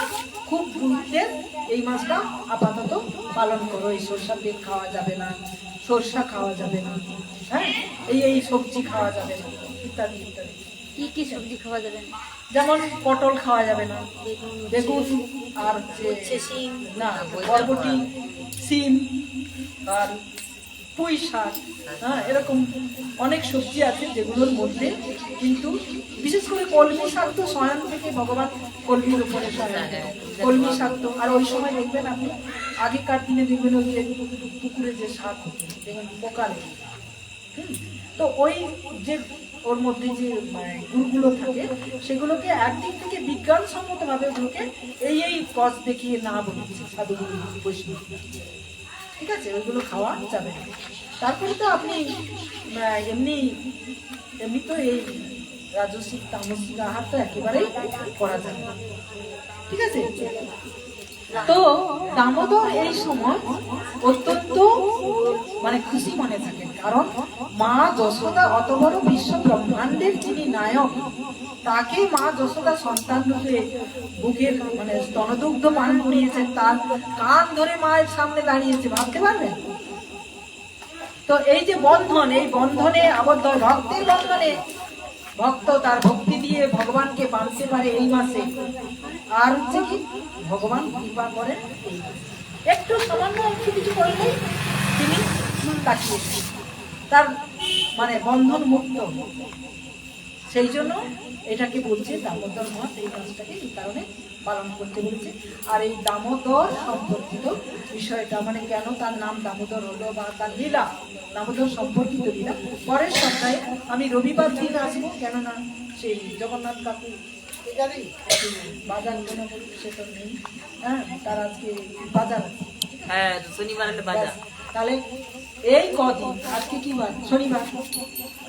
খুব গুরুত্বের, এই মাসটা আপাতত পালন করো, এই সরষার তেল খাওয়া যাবে না, সরষা খাওয়া যাবে না, হ্যাঁ এই সবজি খাওয়া যাবে না, ইত্যাদি ইত্যাদি। কি কি সবজি খাওয়া যাবে না? যেমন পটল খাওয়া যাবে না, বেগুন, আর হচ্ছে সিম, না বরবটি, সিম, আর পুঁই শাক, হ্যাঁ এরকম অনেক সবজি আছে যেগুলোর মধ্যে কিন্তু বিশেষ করে কলমি শাক তো শয়ন থেকে ভগবান কলমির উপরে কলমি শাক তো। আর ওই সময় দেখবেন আপনি আগেকার দিনে দেখবেন ওই যে পুকুরে যে শাক দেখবেন পোকা লেগে, তো ওই যে ওর মধ্যে যে গুড়গুলো থাকে সেগুলোকে একদিক থেকে বিজ্ঞানসম্মতভাবে ওগুলোকে এই কজ দেখিয়ে না বলেছে সাধুগুরু বৈষ্ণব, ঠিক আছে, ওইগুলো খাওয়া যাবে না। তারপরে তো আপনি এমনি তো এই রাজসিক তামসিক আহার তো একেবারেই করা যাবে না, ঠিক আছে। তো দামোদর এই সময় অত্যন্ত মানে খুশি মনে থাকেন, কারণ মা যশোদা অত বড় বিশ্ব ব্রহ্মাণ্ডের যিনি নায়ক, তাকে মা যশোদা সন্তান রূপে বুকের মানে স্তনদুগ্ধ পান করিয়েছেন, তার কান ধরে মায়ের সামনে দাঁড়িয়েছে, ভাবতে পারবেন? তো এই যে বন্ধন, এই বন্ধনে আবদ্ধ, ভক্তের বন্ধনে ভক্ত তার ভক্তি দিয়ে ভগবানকে বাঁধতে পারে এই মাসে। আর হচ্ছে কি ভগবান কৃপা করেন, একটু সামান্য একটু কিছু করলেই তিনি তাকিয়ে তার মানে বন্ধন মুক্ত। সেই জন্য এটাকে বলছে দামোদর মাস, এই মাসটাকে এই কারণে পালন করতে বলেছে। আর এই দামোদর সম্পর্কিত বিষয়টা, মানে কেন তার নাম দামোদর হলো বা তার লীলা, দামোদর সম্পর্কিত লীলা, পরের সপ্তাহে আমি রবিবার দিন আসবো, কেননা সেই জগন্নাথ কাকু বাজার কোনো সেটা নেই, হ্যাঁ, তার আজকে বাজার আছে। হ্যাঁ, শনিবার হলে বাজার। তাহলে এই কদিন, আজকে কি বার? শনিবার,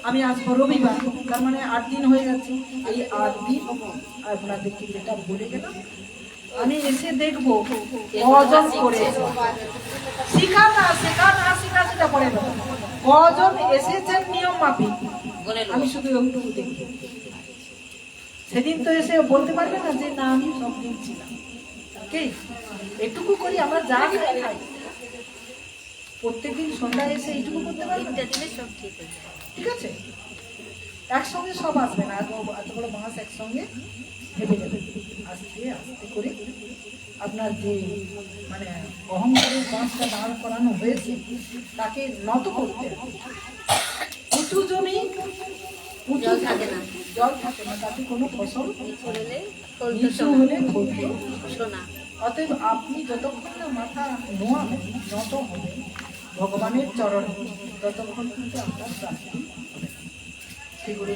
আমি আসবো রবিবার, তার মানে 8 দিন হয়ে যাচ্ছে। এই 8 দিন আপনাদেরকে যেটা বলে গেলাম, আমি এসে দেখবো কজন করে, শিখা না শিখা সেটা পরে দেবো, কজন এসেছেন নিয়ম মাফিক, বলে আমি শুধু ওইটুকু দেখবো। সেদিন তো এসে বলতে পারবে না যে না আমি সব দিন ছিলাম, কি এটুকু করি আমরা, যা খাই খাই প্রত্যেকদিন সন্ধ্যায় এসে এইটুকু করতে পারবে, সব ঠিক আছে। ঠিক আছে? একসঙ্গে সব আসবে না, এত বড় মাছ একসঙ্গে ভেবে যাবে, আস্তে আস্তে করে আপনার যে মানে অহংকারের বাঁশটা দাঁড় করানো হয়েছে তাকে নত করতে হবে। উঁচু জমি উঁচু থাকে না, জল থাকে না, তাতে কোনো ফসল নিচু হলে ফলতে শোনা। অতএব আপনি যতক্ষণ না মাথা নোয়াবেন, নত হবে ভগবানের চরণে, ততক্ষণ কিন্তু আপনার প্রাপ্তি হবে। সেগুলো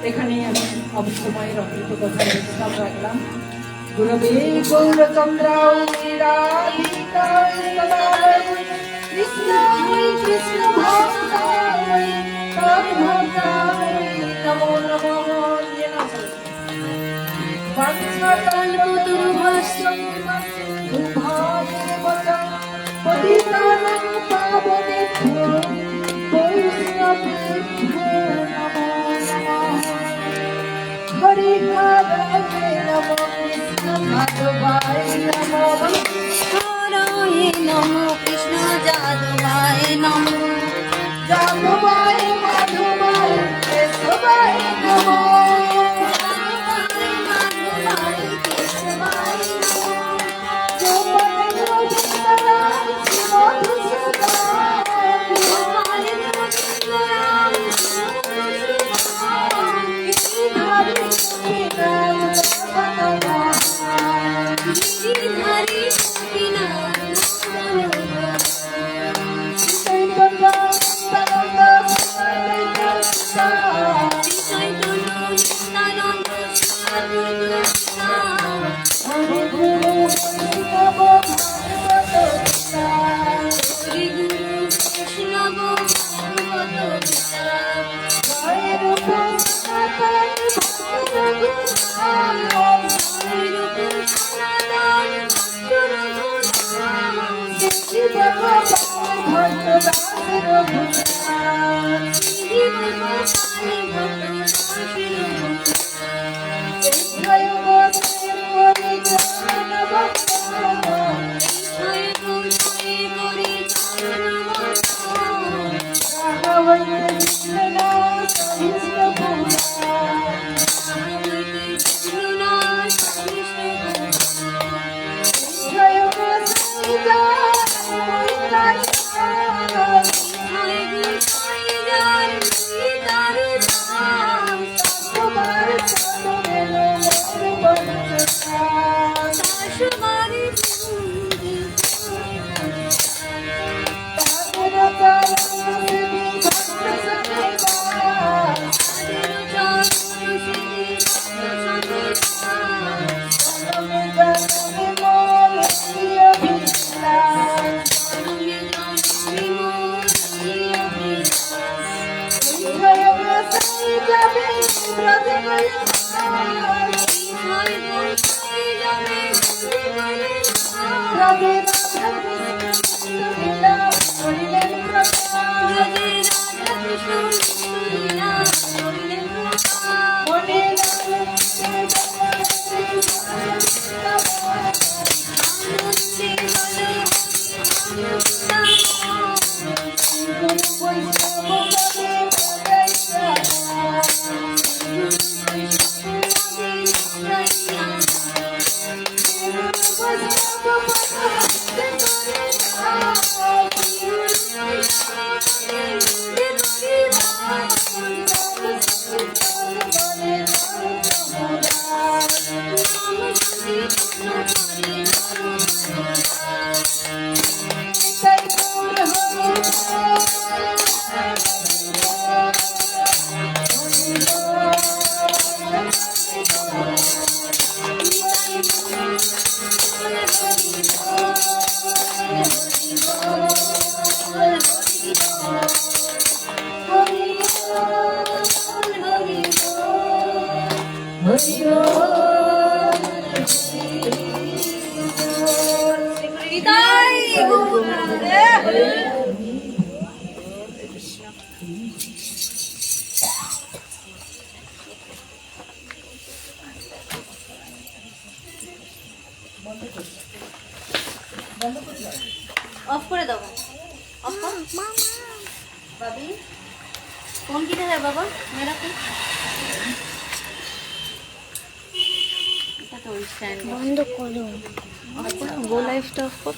এখানে আমি অবশ্যময়ের অমৃত কথা বিশ্রাম রাখলাম। গুরবে গৌরচন্দ্রায় রাধিকায় তদালয় কৃষ্ণায় কৃষ্ণ ভক্তায় তদ্ভক্তায় নমো নমঃ। বাঞ্ছাকল্পতরুভ্যশ্চম দুর্ভাগ্যবশতঃ পতিতানাং পাবনেভ্যো বৈষ্ণবেভ্যো নমো নমঃ। হরে রাধে নমো কৃষ্ণ মাধবায় নমো, হরে নমো কৃষ্ণ যাদবায় নমো, যাদবায় মাধবায় কেশবায় নমো, অফ করে দাও, অফ কর বাবি। ফোন কিনে দেয় বাবা, মেরা ফোন। এটা তো ওই স্ট্যান্ড বন্ধ করো, গো লাইফটা অফ কর।